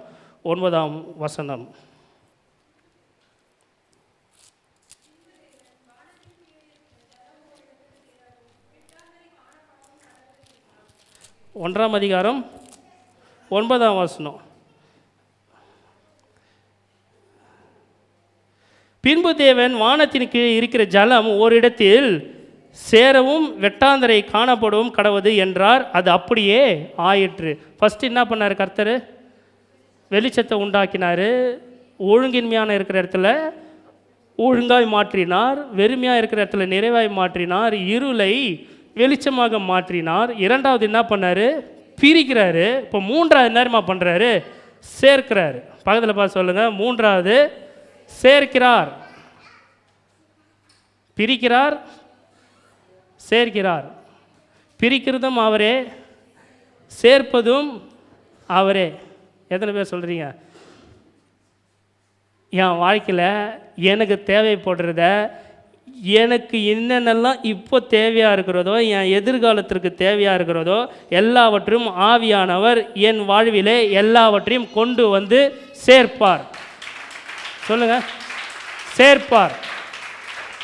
9ஆம் வசனம். ஒன்றாம் அதிகாரம் 9ஆம் வசனம். பின்பு தேவன் வானத்தின் கீழ் இருக்கிற ஜலம் ஓரிடத்தில் சேரவும் வெட்டாந்தரை காணப்படவும் கடவுது என்றார். அது அப்படியே ஆயிற்று. ஃபஸ்ட்டு என்ன பண்ணார் கர்த்தர்? வெளிச்சத்தை உண்டாக்கினார். ஒழுங்கின்மையான இருக்கிற இடத்துல ஒழுங்காய் மாற்றினார். வெறுமையாக இருக்கிற இடத்துல நிறைவாய் மாற்றினார். இருளை வெளிச்சமாக மாற்றினார். இரண்டாவது என்ன பண்ணார்? பிரிக்கிறாரு. இப்போ மூன்றாவது நேரமா பண்ணுறாரு? சேர்க்கிறாரு. பக்கத்தில் பார்த்து சொல்லுங்கள். மூன்றாவது சேர்க்கிறார். பிரிக்கிறார், சேர்க்கிறார். பிரிக்கிறதும் அவரே, சேர்ப்பதும் அவரே. எத்தனை பேர் சொல்கிறீங்க? என் வாழ்க்கையில் எனக்கு தேவைப்படுறத, எனக்கு என்னென்னலாம் இப்போ தேவையாக இருக்கிறதோ, என் எதிர்காலத்திற்கு தேவையாக இருக்கிறதோ எல்லாவற்றையும் ஆவியானவர் என் வாழ்விலே எல்லாவற்றையும் கொண்டு வந்து சேர்ப்பார். சொல்லுங்கள், சேர்ப்பார்.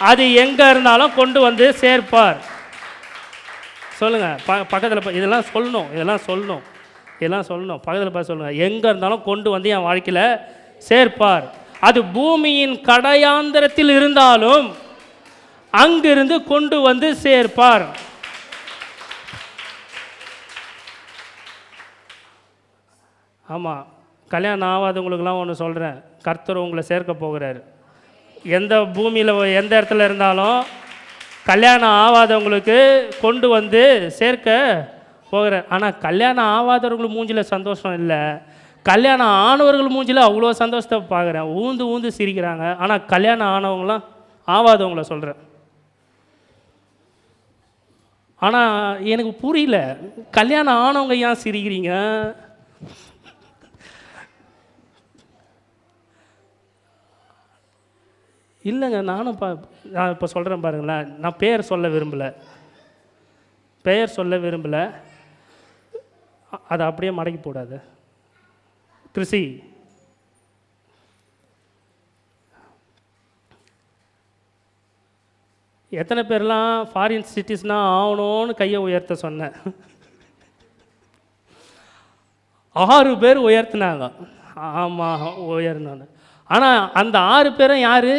அது எங்கே இருந்தாலும் கொண்டு வந்து சேர்ப்பார். சொல்லுங்கள், பக்கத்தில் இதெல்லாம் சொல்லணும், இதெல்லாம் சொல்லணும், இதெல்லாம் சொல்லணும். பக்கத்தில் பார்த்து சொல்லுங்கள். எங்கே இருந்தாலும் கொண்டு வந்து என் வாழ்க்கையில் சேர்ப்பார். அது பூமியின் கடையாந்தரத்தில் இருந்தாலும் அங்கிருந்து கொண்டு வந்து சேர்ப்பார். ஆமாம், கல்யாணம் ஆகாதவங்களுக்கெல்லாம் ஒன்று சொல்கிறேன். கர்த்தர் உங்களை சேர்க்க போகிறார். எந்த பூமியில் எந்த இடத்துல இருந்தாலும் கல்யாணம் ஆகாதவங்களுக்கு கொண்டு வந்து சேர்க்க போகிறார். ஆனால் கல்யாணம் ஆகாதவர்கள் மூஞ்சில் சந்தோஷம் இல்லை, கல்யாணம் ஆனவர்கள் மூஞ்சில் அவ்வளோ சந்தோஷத்தை பார்க்குறேன். ஊந்து ஊந்து சிரிக்கிறாங்க. ஆனால் கல்யாணம் ஆனவங்களாம் ஆகாதவங்கள சொல்கிறேன். ஆனால் எனக்கு புரியல, கல்யாணம் ஆனவங்க ஏன் சிரிக்கிறீங்க? இல்லைங்க, நான் இப்போ சொல்கிறேன் பாருங்களேன். நான் பெயர் சொல்ல விரும்பலை. அதை அப்படியே மடக்கி போடாது. கிறிஸ்டி, எத்தனை பேர்லாம் ஃபாரின் சிட்டிஸ்னால் ஆகணும்னு கையை உயர்த்த சொன்னேன்? 6 பேர் உயர்த்தினாங்க. ஆமாம், உயர்ந்தாங்க. ஆனால் அந்த 6 பேரும் யார்?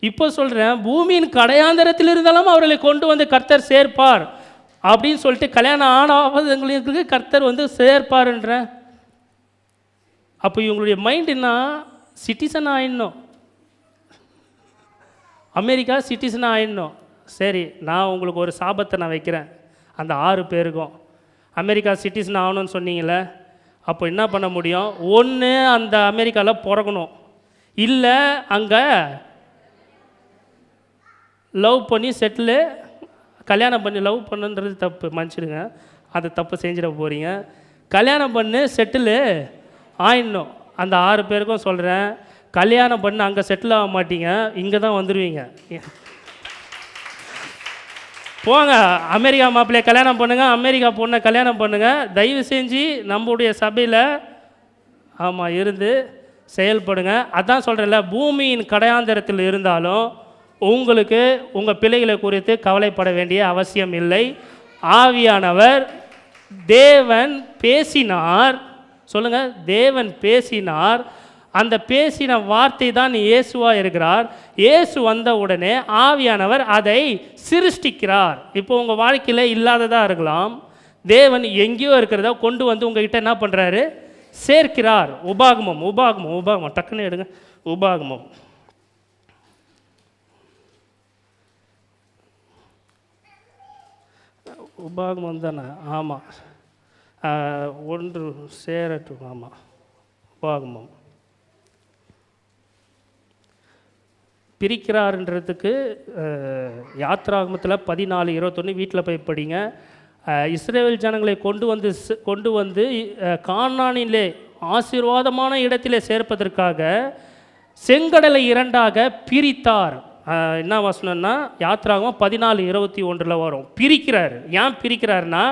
இப்போ சொல்கிறேன், பூமியின் கடையாந்தரத்தில் இருந்தாலும் அவர்களை கொண்டு வந்து கர்த்தர் சேர்ப்பார் அப்படின்னு சொல்லிட்டு கல்யாணம் ஆனவங்களுக்கு கர்த்தர் வந்து சேர்ப்பாருன்ற. அப்போ இவங்களுடைய மைண்ட் என்ன? சிட்டிசன் ஆயிடணும், அமெரிக்கா சிட்டிசன் ஆயிடணும். சரி, நான் உங்களுக்கு ஒரு சாபத்தை நான் வைக்கிறேன். அந்த 6 பேருக்கும் அமெரிக்கா சிட்டிசன் ஆகணும்னு சொன்னீங்களே, அப்போ என்ன பண்ண முடியும்? ஒன்று அந்த அமெரிக்காவில் பிறக்கணும், இல்லை அங்கே லவ் பண்ணி செட்டில் கல்யாணம் பண்ணி. லவ் பண்ணுன்றது தப்பு, மன்னிச்சிடுங்க, அது தப்பு செஞ்சிட போகிறீங்க. கல்யாணம் பண்ணி செட்டில் ஆயிடணும். அந்த 6 பேருக்கும் சொல்கிறேன், கல்யாணம் பண்ணி அங்கே செட்டில் ஆக மாட்டீங்க, இங்கே தான் வந்துடுவீங்க. போங்க, அமெரிக்கா மாப்பிள்ளையை கல்யாணம் பண்ணுங்கள், அமெரிக்கா பொண்ணை கல்யாணம் பண்ணுங்கள். தயவு செஞ்சு நம்முடைய சபையில் ஆமாம் இருந்து செயல்படுங்க. அதான் சொல்கிறேன்ல, பூமியின் கடையாந்தரத்தில் இருந்தாலும் உங்களுக்கு உங்கள் பிள்ளைகளை குறித்து கவலைப்பட வேண்டிய அவசியம் இல்லை. ஆவியானவர் தேவன் பேசினார். சொல்லுங்கள், தேவன் பேசினார். அந்த பேசின வார்த்தை தான் இயேசுவாக இருக்கிறார். இயேசு வந்த உடனே ஆவியானவர் அதை சிருஷ்டிக்கிறார். இப்போ உங்கள் வாழ்க்கையில் இல்லாததாக இருக்கலாம், தேவன் எங்கேயோ இருக்கிறத கொண்டு வந்து உங்கள்கிட்ட என்ன பண்ணுறாரு? சேர்க்கிறார். உபாகமம் டக்குன்னு எடுங்க. உபாகமம் தானே? ஆமாம், 1 சேரட்டும். ஆமாம், உபாகமம். பிரிக்கிறார்ன்றதுக்கு யாத்ராகமத்தில் 14:21 வீட்டில் போய் படிங்க. இஸ்ரேல் ஜனங்களை கொண்டு வந்து கானானிலே ஆசீர்வாதமான இடத்திலே சேர்ப்பதற்காக செங்கடலை 2ஆக பிரித்தார். என்ன வசனம்னா யாத்ராகமம் 14:21 வரும். பிரிக்கிறார். ஏன் பிரிக்கிறார்னா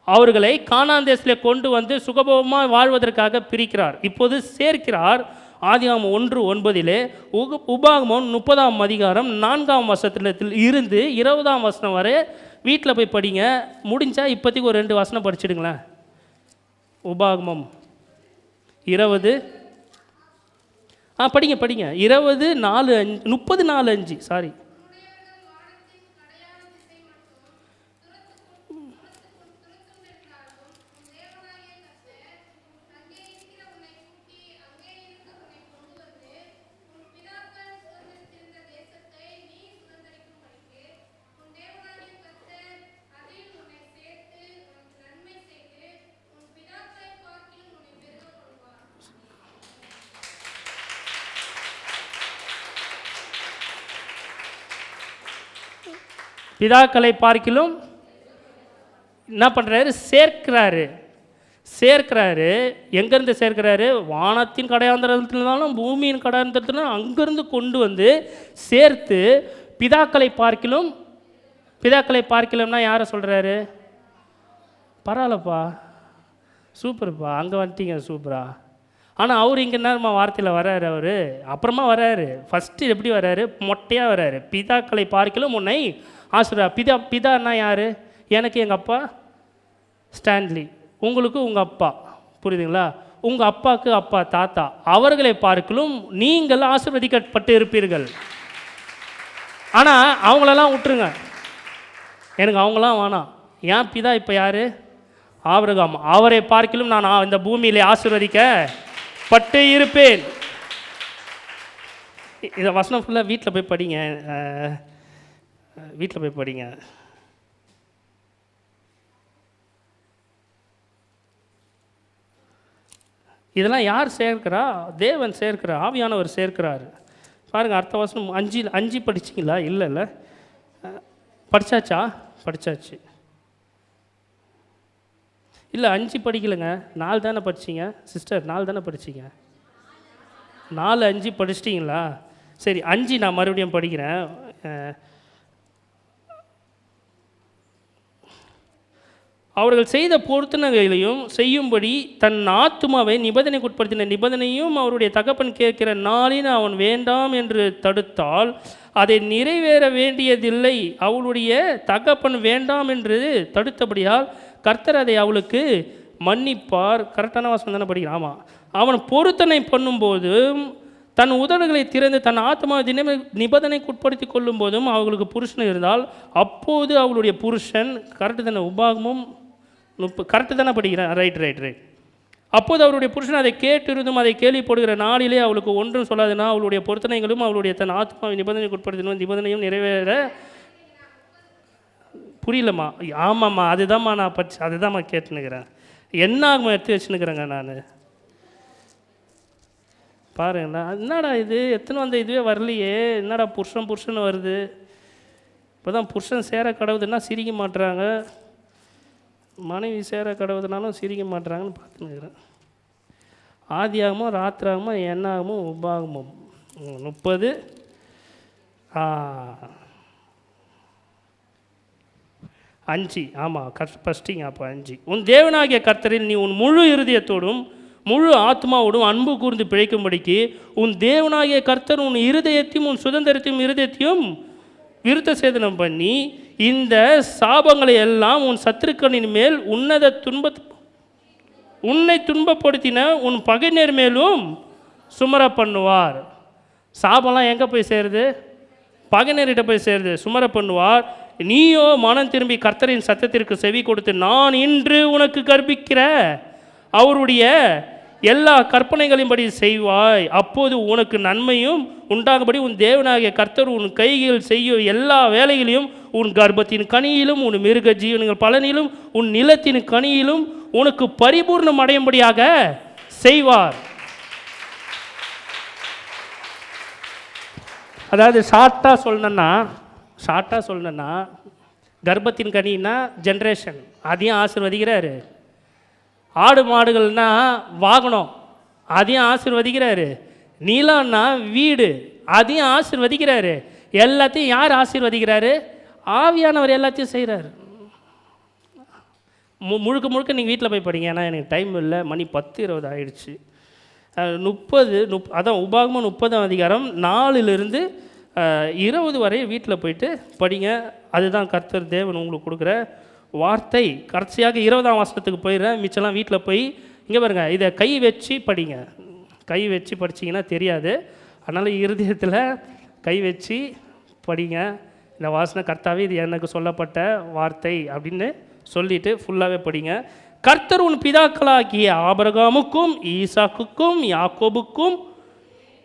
அவர்களை கானான் தேசத்திலே கொண்டு வந்து சுகபோகமாக வாழ்வதற்காக பிரிக்கிறார். இப்போது சேர்க்கிறார். ஆதியாகமம் 1:9 உபாகமம் 30ஆம் அதிகாரம் 4ஆம் வசனத்தில் இருந்து 20ஆம் வசனம் வரை வீட்டில் போய் படிங்க. முடிஞ்சால் இப்போதைக்கு ஒரு 2 வசனம் படிச்சிடுங்களேன். உபாகமம் 20 படிங்க 30:4-5 சாரி. பிதாக்களை பார்க்கிலும் என்ன பண்ணுறாரு? சேர்க்கிறாரு. எங்கேருந்து சேர்க்கிறாரு? வானத்தின் கடையாந்தரத்தினாலும் பூமியின் கடையாந்தரத்தினாலும் அங்கேருந்து கொண்டு வந்து சேர்த்து பிதாக்களை பார்க்கிலும்னா யாரை சொல்கிறாரு? பரவாயில்லப்பா, சூப்பர்ப்பா, அங்கே வந்துட்டீங்க, சூப்பரா. ஆனால் அவர் இங்கே நேரமா வார்த்தையில் வர்றாரு. அவர் அப்புறமா வர்றாரு. ஃபஸ்ட்டு எப்படி வர்றாரு? மொட்டையாக வர்றாரு. பிதாக்களை பார்க்கிலும் உன்னை ஆசீர்வதிப்பா. பிதான்னா யார்? எனக்கு எங்கள் அப்பா ஸ்டான்லி, உங்களுக்கு உங்கள் அப்பா, புரியுதுங்களா? உங்கள் அப்பாவுக்கு அப்பா தாத்தா, அவர்களை பார்க்கலும் நீங்கள் ஆசீர்வதிக்கப்பட்டு இருப்பீர்கள். ஆனால் அவங்களெல்லாம் விட்டுருங்க, எனக்கு அவங்களாம் வேணாம். ஏன் பிதா இப்போ யார்? ஆபிரகாம். அவரை பார்க்கலும் நான் இந்த பூமியிலே ஆசீர்வதிக்கப்பட்டு இருப்பேன். இதை வசனம் ஃபுல்லாக வீட்டில் போய் படிங்க. இதெல்லாம் யார் சேர்க்கிறா? தேவன் சேர்க்கிறார், ஆவியானவர் சேர்க்கிறார். பாருங்கள், அடுத்த வசனம் 5 படிச்சிங்களா? இல்லை படித்தாச்சு. இல்லை 5 படிக்கலைங்க, 4 தானே படிச்சிங்க சிஸ்டர், 4 தானே படிச்சிங்க. 4 5 படிச்சிட்டிங்களா? சரி, 5 நான் மறுபடியும் படிக்கிறேன். அவர்கள் செய்த பொருத்தனைகளையும் செய்யும்படி தன் ஆத்துமாவை நிபந்தனைக்குட்படுத்தின நிபந்தனையும் அவருடைய தகப்பன் கேட்கிற நாளில் அவன் வேண்டாம் என்று தடுத்தால் அதை நிறைவேற வேண்டியதில்லை. அவளுடைய தகப்பன் வேண்டாம் என்று தடுத்தபடியால் கர்த்தர் அதை அவளுக்கு மன்னிப்பார். கரெக்டான வாசம் தானே படிக்கிறான்? ஆமாம். அவன் பொருத்தனை பண்ணும்போதும் தன் உதடுகளை திறந்து தன் ஆத்மாவை நிபந்தனைக்குட்படுத்தி கொள்ளும் போதும் அவர்களுக்கு புருஷன் இருந்தால் அப்போது அவளுடைய புருஷன், கரெக்டு தானே? உபாகமும் கரெக்டு தானே படிக்கிறேன்? ரைட். அப்போது அவருடைய புருஷன் அதை கேட்டிருந்தும் அதை கேள்விப்படுகிற நாளிலே அவளுக்கு ஒன்றும் சொல்லாதுன்னா அவளுடைய பொருத்தனைகளும் அவளுடைய தன் ஆத்மாவை நிபந்தனைக்குட்படுத்தின நிபந்தனையும் நிறைவேற. புரியலம்மா? ஆமாம்மா, அதுதான்மா நான் அதுதான்மா கேட்டுனுக்கிறேன். என்ன ஆகுமா எடுத்து வச்சுன்னுக்கிறேங்க நான். பாருங்கண்ணா, என்னடா இது எத்தனை வந்த இதுவே வரலையே, என்னடா புருஷன் வருது. இப்போ தான் புருஷன் சேர கடவுதுன்னா சிரிக்க மாட்டுறாங்க, மனைவி சேர கடவுதுனாலும் சிரிக்க மாட்டுறாங்கன்னு பார்த்துன்னுக்கிறேன். ஆதியாகமோ ராத்திராகமோ என்னாகமோ உபாகமோ 30 5. ஆமாம், ஃபஸ்ட்டிங்க. அப்போ 5. உன் தேவனாகிய கர்த்தரில் நீ உன் முழு இருதயத்தோடும் முழு ஆத்மாவோடும் அன்பு கூர்ந்து பிழைக்கும்படிக்கு உன் தேவனாகிய கர்த்தர் உன் இருதயத்தையும் உன் இருதயத்தையும் விருத்த சேதனம் பண்ணி இந்த சாபங்களை எல்லாம் உன் சத்துருக்களின் மேல் உன்னை துன்பப்படுத்தின உன் பகைஞர் மேலும் சுமர பண்ணுவார். சாபம்லாம் எங்கே போய் சேருது? பகைஞர்கிட்ட போய் சேருது, சுமர பண்ணுவார். நீயோ மனம் திரும்பி கர்த்தரின் சத்தத்திற்கு செவி கொடுத்து நான் இன்று உனக்கு கற்பிக்கிற அவருடைய எல்லா கற்பனைகளின்படி செய்வாய். அப்போது உனக்கு நன்மையும் உண்டாகும்படி உன் தேவனாகிய கர்த்தர் உன் கைகள் செய்யும் எல்லா வேலைகளையும் உன் கர்ப்பத்தின் கனியிலும் உன் மிருக ஜீவன்கள் பலனிலும் உன் நிலத்தின் கனியிலும் உனக்கு பரிபூர்ணம் அடையும்படியாக செய்வார். அதாவது ஷார்ட்டாக சொல்லணுன்னா கர்ப்பத்தின் கனின்னா ஜென்ரேஷன், அதையும் ஆசீர்வதிக்கிறாரு. ஆடு மாடுகள்னா வாகனம், அதையும் ஆசீர்வதிக்கிறாரு. நிலம்னா வீடு, அதையும் ஆசீர்வதிக்கிறாரு. எல்லாத்தையும் யார் ஆசீர்வதிக்கிறாரு? ஆவியானவர் எல்லாத்தையும் செய்கிறார். முழுக்க முழுக்க நீங்கள் வீட்டில் போய் படிங்க. ஏன்னா எனக்கு டைம் இல்லை, மணி 10:20 ஆயிடுச்சு. 30 அதான் உபாகமம் 30ஆம் அதிகாரம் 4லிருந்து 20 வரை வீட்டில் போயிட்டு படிங்க. அதுதான் கர்த்தர் தேவன் உங்களுக்கு கொடுக்குற வார்த்தை. கடைசியாக 20ஆம் வசனத்துக்கு போயிடுறேன், மிச்சம்லாம் வீட்டில் போய் இங்கே பாருங்கள், இதை கை வச்சு படிங்க. கை வச்சு படிச்சிங்கன்னா தெரியாது, அதனால் இருதயத்தில் கை வச்சு படிங்க. இந்த வாசனை கர்த்தாவே இது எனக்கு சொல்லப்பட்ட வார்த்தை அப்படின்னு சொல்லிவிட்டு ஃபுல்லாகவே படிங்க. கர்த்தர் உன் பிதாக்களாகிய ஆபிரகாமுக்கும் ஈசாக்குக்கும் யாக்கோபுக்கும்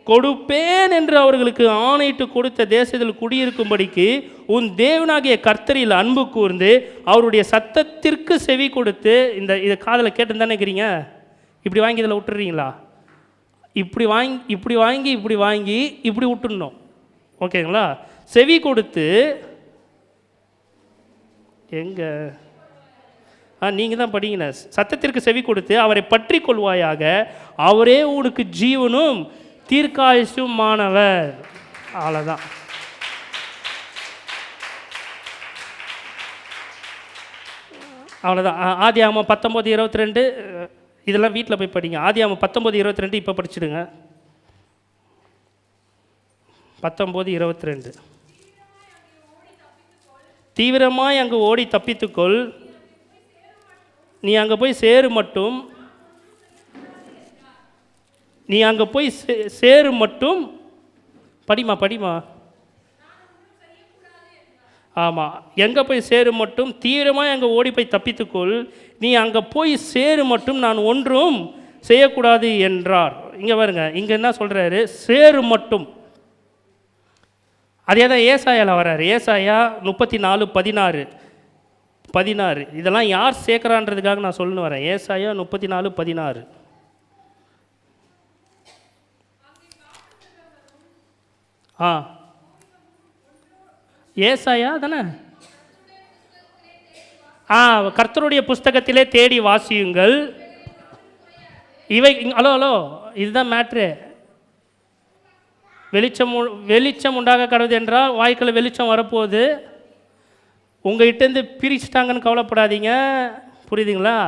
கொடுப்பேன் என்று அவர்களுக்கு ஆணையிட்டு கொடுத்த தேசத்தில் குடியிருக்கும்படிக்கு உன் தேவனாகிய கர்த்தரில் அன்பு கூர்ந்து அவருடைய சத்தத்திற்கு செவி கொடுத்து. இதை காதில் கேட்டு தானே இருக்கிறீங்க? இப்படி வாங்கி இதில் விட்டுறீங்களா? இப்படி வாங்கி இப்படி விட்டுடணும். ஓகேங்களா? செவி கொடுத்து எங்கே நீங்கள் தான் படிங்க. சத்தத்திற்கு செவி கொடுத்து அவரை பற்றி கொள்வாயாக, அவரே உனக்கு ஜீவனும் தீர்க்காயுசும் மாணவர். அவ்வளோதான். அவ்வளோதான். ஆதியாகமம் 19:22 இதெல்லாம் வீட்டில் போய் படிங்க. ஆதியாகமம் 19:22 இப்போ படிச்சுடுங்க. 19:22 தீவிரமாய் அங்கே ஓடி தப்பித்துக்கொள், நீ அங்கே போய் சேரு மட்டும், நீ அங்கே போய் சேரு மட்டும் படிமா. ஆமாம், எங்கே போய் சேரு மட்டும், தீவிரமாக அங்கே ஓடி போய் தப்பித்துக்கொள், நீ அங்கே போய் சேரு மட்டும் நான் ஒன்றும் செய்யக்கூடாது என்றார். இங்கே பாருங்க, இங்கே என்ன சொல்கிறாரு? சேரு மட்டும். அதே தான் ஏசாயாவில் வர்றாரு. ஏசாயா 34:16 இதெல்லாம் யார் சேர்க்குறான்றதுக்காக நான் சொல்லணும் வரேன். ஏசாயா 34:16. ஏசாயா தானே? கர்த்தருடைய புஸ்தகத்திலே தேடி வாசியுங்கள். இவை ஹலோ இதுதான் மேட்ரு. வெளிச்சம் உண்டாக கடவுது என்றால் வாய்க்குள்ள வெளிச்சம் வரப்போகுது. உங்கள்கிட்டேருந்து பிரிச்சுட்டாங்கன்னு கவலைப்படாதீங்க. புரியுதுங்களா?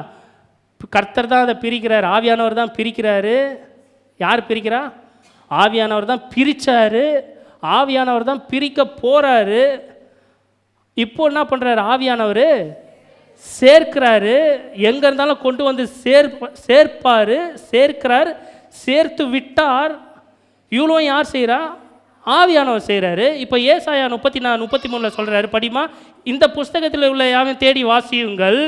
கர்த்தர் தான் அதை பிரிக்கிறார். ஆவியானவர் தான் பிரிக்கிறாரு. யார் பிரிக்கிறா? ஆவியானவர் தான் பிரித்தார். ஆவியானவர் தான் பிரிக்க போகிறாரு. இப்போ என்ன பண்ணுறாரு? ஆவியானவர் சேர்க்கிறாரு. எங்கே இருந்தாலும் கொண்டு வந்து சேர்க்கிறார். சேர்த்து விட்டார். இவ்வளோ யார் செய்கிறா? ஆவியானவர் செய்கிறாரு. இப்போ ஏசாயா 34:33 சொல்கிறாரு, படிமா. இந்த புஸ்தகத்தில் உள்ள யாரும் தேடி வாசியுங்கள்.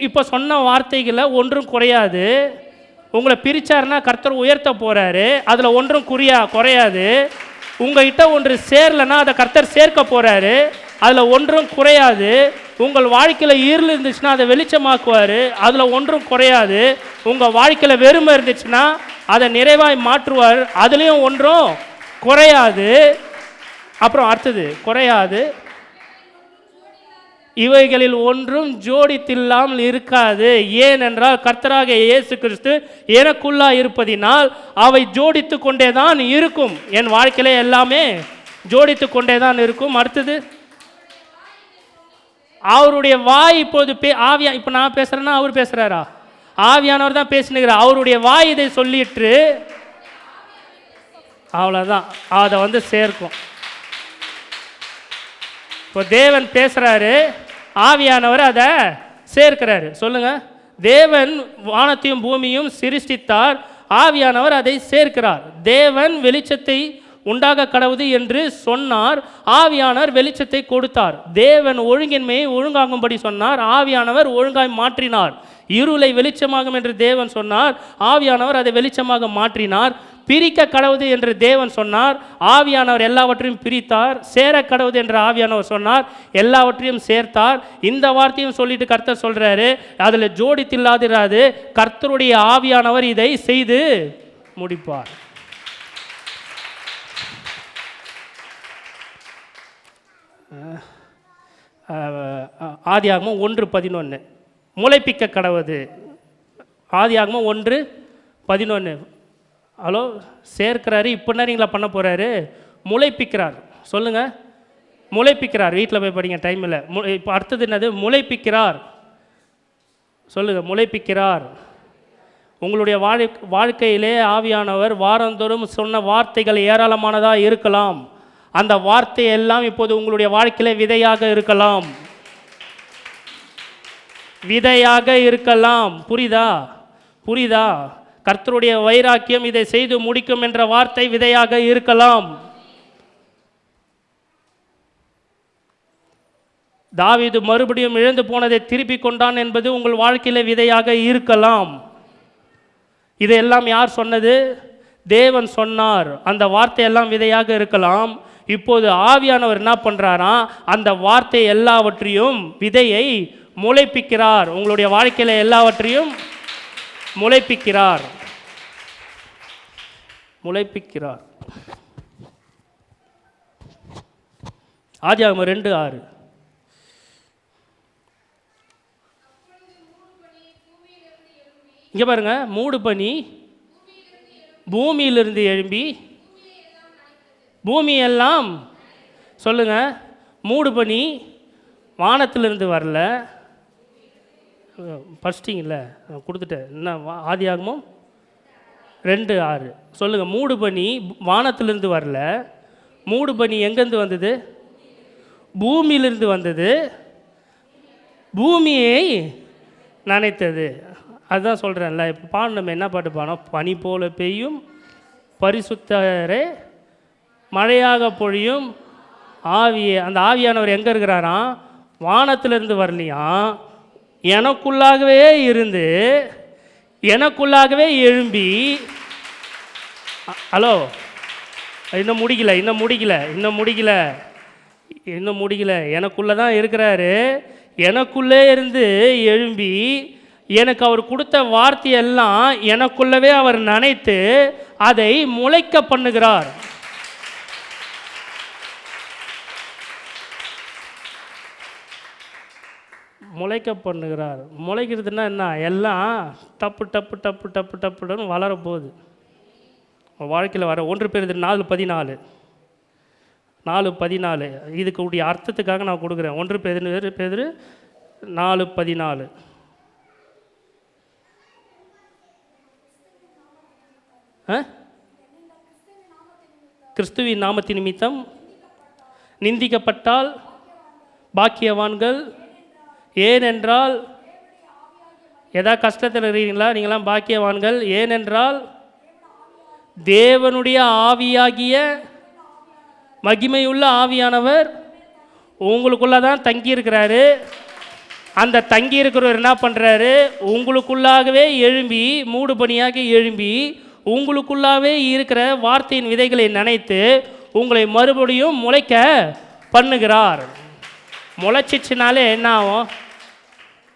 இப்போ சொன்ன வார்த்தைகளை ஒன்றும் குறையாது. உங்களை பிரித்தாருன்னா கர்த்தர் உயர்த்த போகிறாரு. அதில் ஒன்றும் குறையாது. உங்கள்கிட்ட ஒன்று சேரலைன்னா அதை கர்த்தர் சேர்க்க போகிறாரு. அதில் ஒன்றும் குறையாது. உங்கள் வாழ்க்கையில் இருள் இருந்துச்சுன்னா அதை வெளிச்சமாக்குவார். அதில் ஒன்றும் குறையாது. உங்கள் வாழ்க்கையில் வெறுமை இருந்துச்சுன்னா அதை நிறைவாய் மாற்றுவார். அதுலேயும் ஒன்றும் குறையாது. அப்புறம் அடுத்தது குறையாது. இவைகளில் ஒன்றும் ஜோடித்தில்லாமல் இருக்காது. ஏனென்றால் கர்த்தராகிய இயேசு கிறிஸ்து எனக்குள்ளா இருப்பதினால் அவை ஜோடித்து கொண்டே தான் இருக்கும். என் வாழ்க்கையில எல்லாமே ஜோடித்து கொண்டே தான் இருக்கும். அடுத்தது அவருடைய வாய் இப்போது இப்போ நான் பேசுகிறேன்னா அவர் பேசுகிறாரா? ஆவியானவர் தான் பேசினுக்கிறார். அவருடைய வாய் இதை சொல்லிட்டு அவ்வளோதான், அதை சேர்க்கும். இப்போ தேவன் பேசுகிறாரு, ஆவியானவர் அதை சேர்க்கிறாரு. சொல்லுங்க. தேவன் வானத்தையும் பூமியும் சிருஷ்டித்தார். ஆவியானவர் அதை சேர்க்கிறார். தேவன் வெளிச்சத்தை உண்டாக கடவுது என்று சொன்னார். ஆவியானவர் வெளிச்சத்தை கொடுத்தார். தேவன் ஒழுங்கின்மையை ஒழுங்காகும்படி சொன்னார். ஆவியானவர் ஒழுங்காய் மாற்றினார். இருளை வெளிச்சமாகும் என்று தேவன் சொன்னார். ஆவியானவர் அதை வெளிச்சமாக மாற்றினார். பிரிக்க கடவுது என்று தேவன் சொன்னார். ஆவியானவர் எல்லாவற்றையும் பிரித்தார். சேர கடவுது என்று ஆவியானவர் சொன்னார். எல்லாவற்றையும் சேர்த்தார். இந்த வார்த்தையும் சொல்லிட்டு கர்த்தர் சொல்றாரு, அதில் ஜோடித்தில்லாதிராது. கர்த்தருடைய ஆவியானவர் இதை செய்து முடிப்பார். ஆதியாகமம் 1:11 முளைப்பிக்க கடவுது. ஆதியாகமம் 1:11. ஹலோ சேர்க்கிறாரு. இப்போ நேரங்களா பண்ண போகிறாரு? முளைப்பிக்கிறார். சொல்லுங்கள், முளைப்பிக்கிறார். வீட்டில் போய் படிங்க, டைம் இல்லை. இப்போ அடுத்தது என்னது? முளைப்பிக்கிறார். சொல்லுங்கள், முளைப்பிக்கிறார். உங்களுடைய வாழ்க்கையிலே ஆவியானவர் வாரந்தோறும் சொன்ன வார்த்தைகள் ஏராளமானதாக இருக்கலாம். அந்த வார்த்தை எல்லாம் இப்போது உங்களுடைய வாழ்க்கையிலே விதையாக இருக்கலாம். விதையாக இருக்கலாம். புரியுதா? கர்த்தருடைய வைராக்கியம் இதை செய்து முடிக்கும் என்ற வார்த்தை விதையாக இருக்கலாம். தாவீது மறுபடியும் இழந்து போனதை திருப்பி கொண்டான் என்பது உங்கள் வாழ்க்கையில விதையாக இருக்கலாம். இதையெல்லாம் யார் சொன்னது? தேவன் சொன்னார். அந்த வார்த்தையெல்லாம் விதையாக இருக்கலாம். இப்போது ஆவியானவர் என்ன பண்ணுறாராம்? அந்த வார்த்தை எல்லாவற்றையும், விதையை முளைப்பிக்கிறார். உங்களுடைய வாழ்க்கையில் எல்லாவற்றையும் முளைப்பிக்கிறார். ஆதியாகமம் 2:6. இங்கே பாருங்க, மூடு பனி பூமியிலிருந்து எழும்பி பூமியெல்லாம், சொல்லுங்க, மூடு பனி வானத்திலிருந்து வரல. படிச்சிட்டிங்கல்ல, கொடுத்துட்டேன். என்ன ஆதியாகமம் 2:6. சொல்லுங்கள், மூடு பனி வானத்திலிருந்து வரல. மூடு பனி எங்கேருந்து வந்தது? பூமியிலிருந்து வந்தது, பூமியை நனைத்தது. அதுதான் சொல்கிறேன்ல. இப்போ நம்ம என்ன பாட்டு பாடணும்? பனி போல பெய்யும் பரிசுத்தரே, மழையாக பொழியும் ஆவியே. அந்த ஆவியானவர் எங்கே இருக்கிறாராம்? வானத்திலிருந்து வரலையாம், எனக்குள்ளாகவே இருந்து எனக்குள்ளாகவே எழும்பி. ஹலோ, இன்னும் முடிக்கல. எனக்குள்ளே தான் இருக்கிறாரு. எனக்குள்ளே இருந்து எழும்பி எனக்கு அவர் கொடுத்த வார்த்தையெல்லாம் எனக்குள்ளவே அவர் நனைத்து அதை முளைக்க பண்ணுகிறார். முளைக்கிறதுனா என்ன? எல்லாம் டப்பு டப்பு டப்பு டப்பு டப்புன்னு வளரப்போகுது வாழ்க்கையில். வர 1 பேதுரு 4:14 இதுக்கு உடைய அர்த்தத்துக்காக நான் கொடுக்குறேன். 1 பேதுரு 4:14. கிறிஸ்துவின் நாமத்தின் நிமித்தம் நிந்திக்கப்பட்டால் பாக்கியவான்கள். ஏனென்றால், எதா கஷ்டத்தில் இருக்கிறீங்களா? நீங்களாம் பாக்கியவான்கள். ஏனென்றால் தேவனுடைய ஆவியாகிய மகிமையுள்ள ஆவியானவர் உங்களுக்குள்ளே தான் தங்கியிருக்கிறாரு. அந்த தங்கி இருக்கிறவர் என்ன பண்ணுறாரு? உங்களுக்குள்ளாகவே எழும்பி, மூடு பனியாக எழும்பி உங்களுக்குள்ளாகவே இருக்கிற வார்த்தையின் விதைகளை நனைத்து உங்களை மறுபடியும் முளைக்க பண்ணுகிறார். முளைச்சிச்சினாலே என்ன ஆகும்?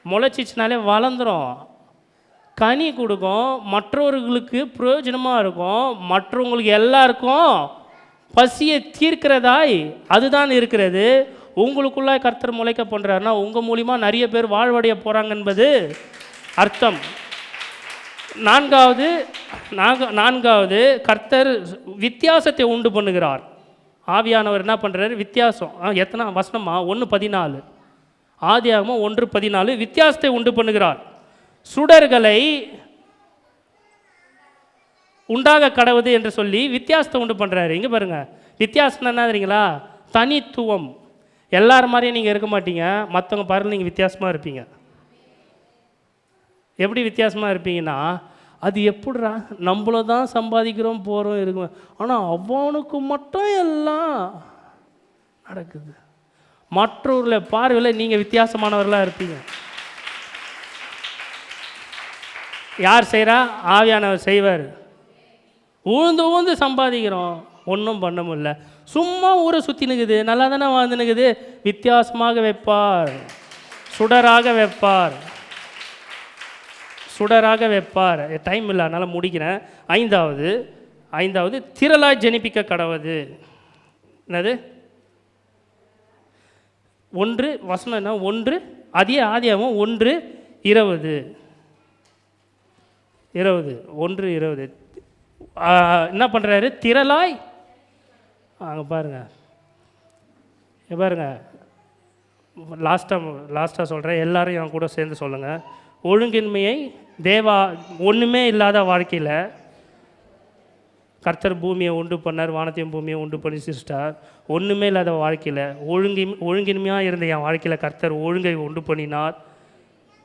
முளைச்சிச்சினாலே வளர்ந்துடும், கனி கொடுக்கும், மற்றவர்களுக்கு பிரயோஜனமாக இருக்கும், மற்றவங்களுக்கு எல்லாருக்கும் பசியை தீர்க்கிறதாய் அதுதான் இருக்கிறது. உங்களுக்குள்ளே கர்த்தர் முளைக்க பண்ணுறாருன்னா உங்கள் மூலிமா நிறைய பேர் வாழ்வடைய போகிறாங்க என்பது அர்த்தம். நான்காவது கர்த்தர் வித்தியாசத்தை உண்டு பண்ணுகிறார். ஆவியானவர் என்ன பண்ணுறாரு? வித்தியாசம். எத்தனை வசனமா? 1:14. ஆதியாகமம் 1:14. வித்தியாசத்தை உண்டு பண்ணுகிறார். சுடர்களை உண்டாக கடவுது என்று சொல்லி வித்தியாசத்தை உண்டு பண்ணுறாரு. இங்கே பாருங்கள், வித்தியாசம் என்ன தெரியுங்களா? தனித்துவம். எல்லாரும் மாதிரியும் நீங்கள் இருக்க மாட்டீங்க. மற்றவங்க பாருங்கள், நீங்கள் வித்தியாசமாக இருப்பீங்க. எப்படி வித்தியாசமாக இருப்பீங்கன்னா, அது எப்படிரா நம்மள தான் சம்பாதிக்கிறோம் போகிறோம் இருக்கும், ஆனால் அவனுக்கு மட்டும் எல்லாம் நடக்குது. மற்றவர்களை பார்வையில் நீங்கள் வித்தியாசமானவர்களாக இருப்பீங்க. யார் செய்கிறா? ஆவியானவர் செய்வார். ஊந்து சம்பாதிக்கிறோம், ஒன்றும் பண்ண முடியல. சும்மா ஊரை சுற்றி நிற்குது, நல்லா தானே வாழ்ந்து நிற்குது. வித்தியாசமாக வைப்பார், சுடராக வைப்பார். டைம் இல்லை, அதனால் முடிக்கிறேன். ஐந்தாவது திரளாய் ஜனிப்பிக்க கடவுது. என்னது? 1 வசனம் என்ன? 1 ஆதியாகமம் 1:20. 1:20 என்ன பண்ணுறாரு? திரளாய் அங்கே பாருங்கள், பாருங்கள், லாஸ்ட்டாக சொல்கிறேன், எல்லாரும் என் கூட சேர்ந்து சொல்லுங்கள். ஒழுங்கின்மையை தேவா ஒன்றுமே இல்லாத வாழ்க்கையில் கர்த்தர் பூமியை உண்டு பண்ணார், வானத்தையும் பூமியை உண்டு பண்ணி சிருஷ்டார். ஒன்றுமே இல்லாத வாழ்க்கையில் ஒழுங்கின்மையாக இருந்த என் வாழ்க்கையில் கர்த்தர் ஒழுங்கை உண்டு பண்ணினார்.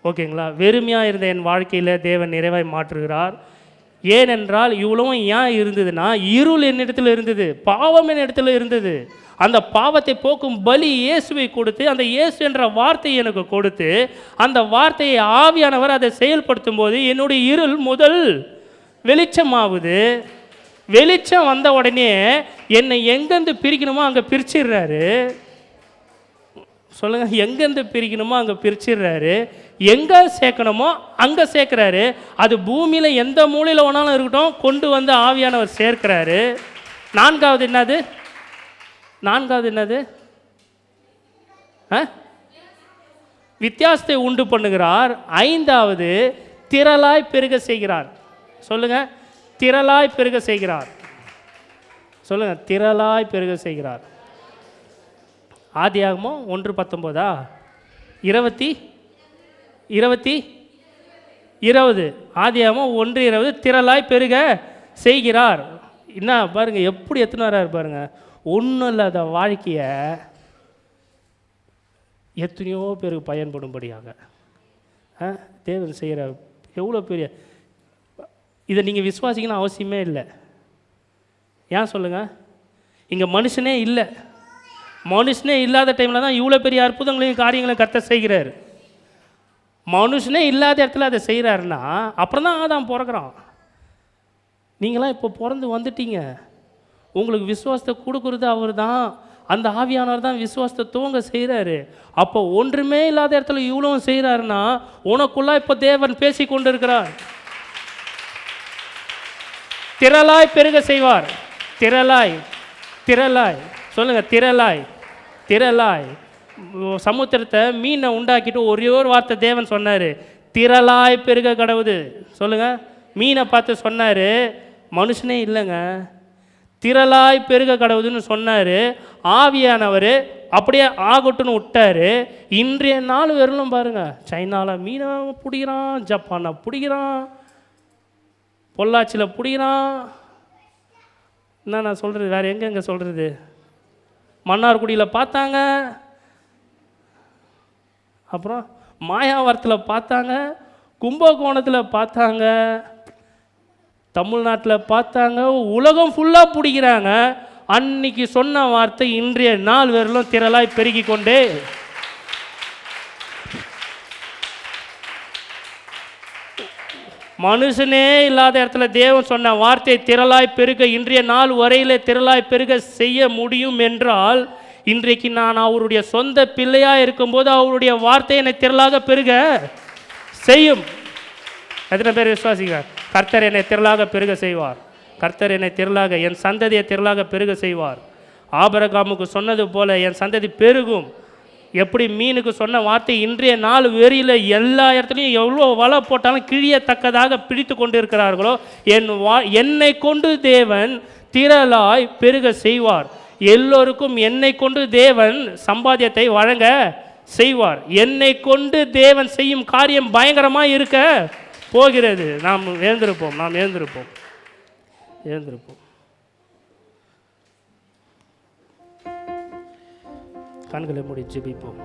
ஓகேங்களா? வெறுமையாக இருந்த என் வாழ்க்கையில் தேவன் நிறைவாய் மாற்றுகிறார். ஏனென்றால் இவ்வளவும் ஏன் இருந்ததுன்னா, இருள் என்னிடத்தில் இருந்தது, பாவம் என்னிடத்தில் இருந்தது. அந்த பாவத்தை போக்கும் பலி இயேசுவை கொடுத்து, அந்த இயேசு என்ற வார்த்தையை எனக்கு கொடுத்து, அந்த வார்த்தையை ஆவியானவர் அதை செயல்படுத்தும் போது என்னுடைய இருள் முதல் வெளிச்சமாகுது. வெளிச்சம் வந்த உடனே என்னை எங்கேருந்து பிரிக்கணுமோ அங்கே பிரிச்சிடுறாரு. சொல்லுங்கள், எங்கேருந்து பிரிக்கணுமோ அங்கே பிரிச்சிடுறாரு, எங்கே சேர்க்கணுமோ அங்கே சேர்க்குறாரு. அது பூமியில் எந்த மூலையில் வேணாலும் இருக்கட்டும், கொண்டு வந்து ஆவியானவர் சேர்க்கிறாரு. நான்காவது என்னது? வித்தியாசத்தை உண்டு பண்ணுகிறார். ஐந்தாவது, திரளாய் பெருக செய்கிறார். சொல்லுங்கள், திரளாய் பெருக செய்கிறார். சொல்லுங்கள், திரளாய் பெருக செய்கிறார். ஆதியாகமம் 1:19 20 ஆதியாகமம் 1:20 திரளாய் பெருக செய்கிறார். என்ன பாருங்கள், எப்படி எத்தனாராரு பாருங்கள். ஒன்றும் இல்லாத வாழ்க்கையை எத்தனையோ பேருக்கு பயன்படும்படியாக தேவன் செய்கிற எவ்வளோ பெரிய, இதை நீங்கள் விசுவாசிக்கணும் அவசியமே இல்லை. ஏன் சொல்லுங்கள்? இங்கே மனுஷனே இல்லை. மனுஷனே இல்லாத டைமில் தான் இவ்வளோ பெரிய அற்புதங்களையும் காரியங்களையும் கர்த்தர் செய்கிறார். மனுஷனே இல்லாத இடத்துல அதை செய்கிறாருன்னா அப்புறம் தான் ஆதாம் பிறக்கிறான். நீங்களாம் இப்போ பிறந்து வந்துட்டீங்க. உங்களுக்கு விசுவாசத்தை கொடுக்குறது அவர் தான். அந்த ஆவியானவர் தான் விசுவாசத்தை துவங்க செய்கிறாரு. அப்போ ஒன்றுமே இல்லாத இடத்துல இவ்வளவும் செய்கிறாருன்னா உனக்குள்ளே இப்போ தேவன் பேசி கொண்டு இருக்கிறார். திரளாய் பெருக செய்வார். திரளாய் சொல்லுங்கள், திரளாய். சமுத்திரத்தை மீனை உண்டாக்கிட்டு ஒரே ஒரு வார்த்தை தேவன் சொன்னார், திரளாய் பெருக கடவுது. சொல்லுங்கள், மீனை பார்த்து சொன்னார், மனுஷனே இல்லைங்க, திரளாய் பெருக கடவுதுன்னு சொன்னார். ஆவியானவர் அப்படியே ஆகட்டுன்னு விட்டார். இன்றைய நாள் வரலும் பாருங்கள், சைனாவில் மீனை பிடிக்கிறான், ஜப்பானை பிடிக்கிறான், பொள்ளாச்சியில் பிடிக்கிறான். என்ன நான் சொல்கிறது, வேறு எங்கெங்கே சொல்கிறது? மன்னார்குடியில் பார்த்தாங்க, அப்புறம் மாயாவரத்தில் பார்த்தாங்க, கும்பகோணத்தில் பார்த்தாங்க, தமிழ்நாட்டில் பார்த்தாங்க, உலகம் ஃபுல்லாக பிடிக்கிறாங்க. அன்னைக்கு சொன்ன வார்த்தை இன்றைய நாள் வரலும் திரளாய் பெருகி கொண்டே. மனுஷனே இல்லாத இடத்துல தேவன் சொன்ன வார்த்தை திரளாய் பெருக இன்றைய நாள் வரையில் திரளாய் பெருக செய்ய முடியும் என்றால், இன்றைக்கு நான் அவருடைய சொந்த பிள்ளையாக இருக்கும்போது அவருடைய வார்த்தை என்னை திரளாக பெருக செய்யும். எத்தனை பேர் விசுவாசிங்க? கர்த்தர் என்னை திரளாக பெருக செய்வார். கர்த்தர் என்னை திரளாக, என் சந்ததியை திரளாக பெருக செய்வார். ஆபிரகாமுக்கு சொன்னது போல என் சந்ததி பெருகும். எப்படி மீனுக்கு சொன்ன வார்த்தை இன்றைய நாள் வெறியில் எல்லா இடத்துலையும் எவ்வளோ வலை போட்டாலும் கிழியத்தக்கதாக பிடித்து கொண்டு இருக்கிறார்களோ, என்னை கொண்டு தேவன் திரளாய் பெருக செய்வார். எல்லோருக்கும் என்னை கொண்டு தேவன் சம்பாத்தியத்தை வழங்க செய்வார். என்னை கொண்டு தேவன் செய்யும் காரியம் பயங்கரமாக இருக்க போகிறது. நாம் எழுந்திருப்போம். கண்களை மூடி ஜெபிப்போம்.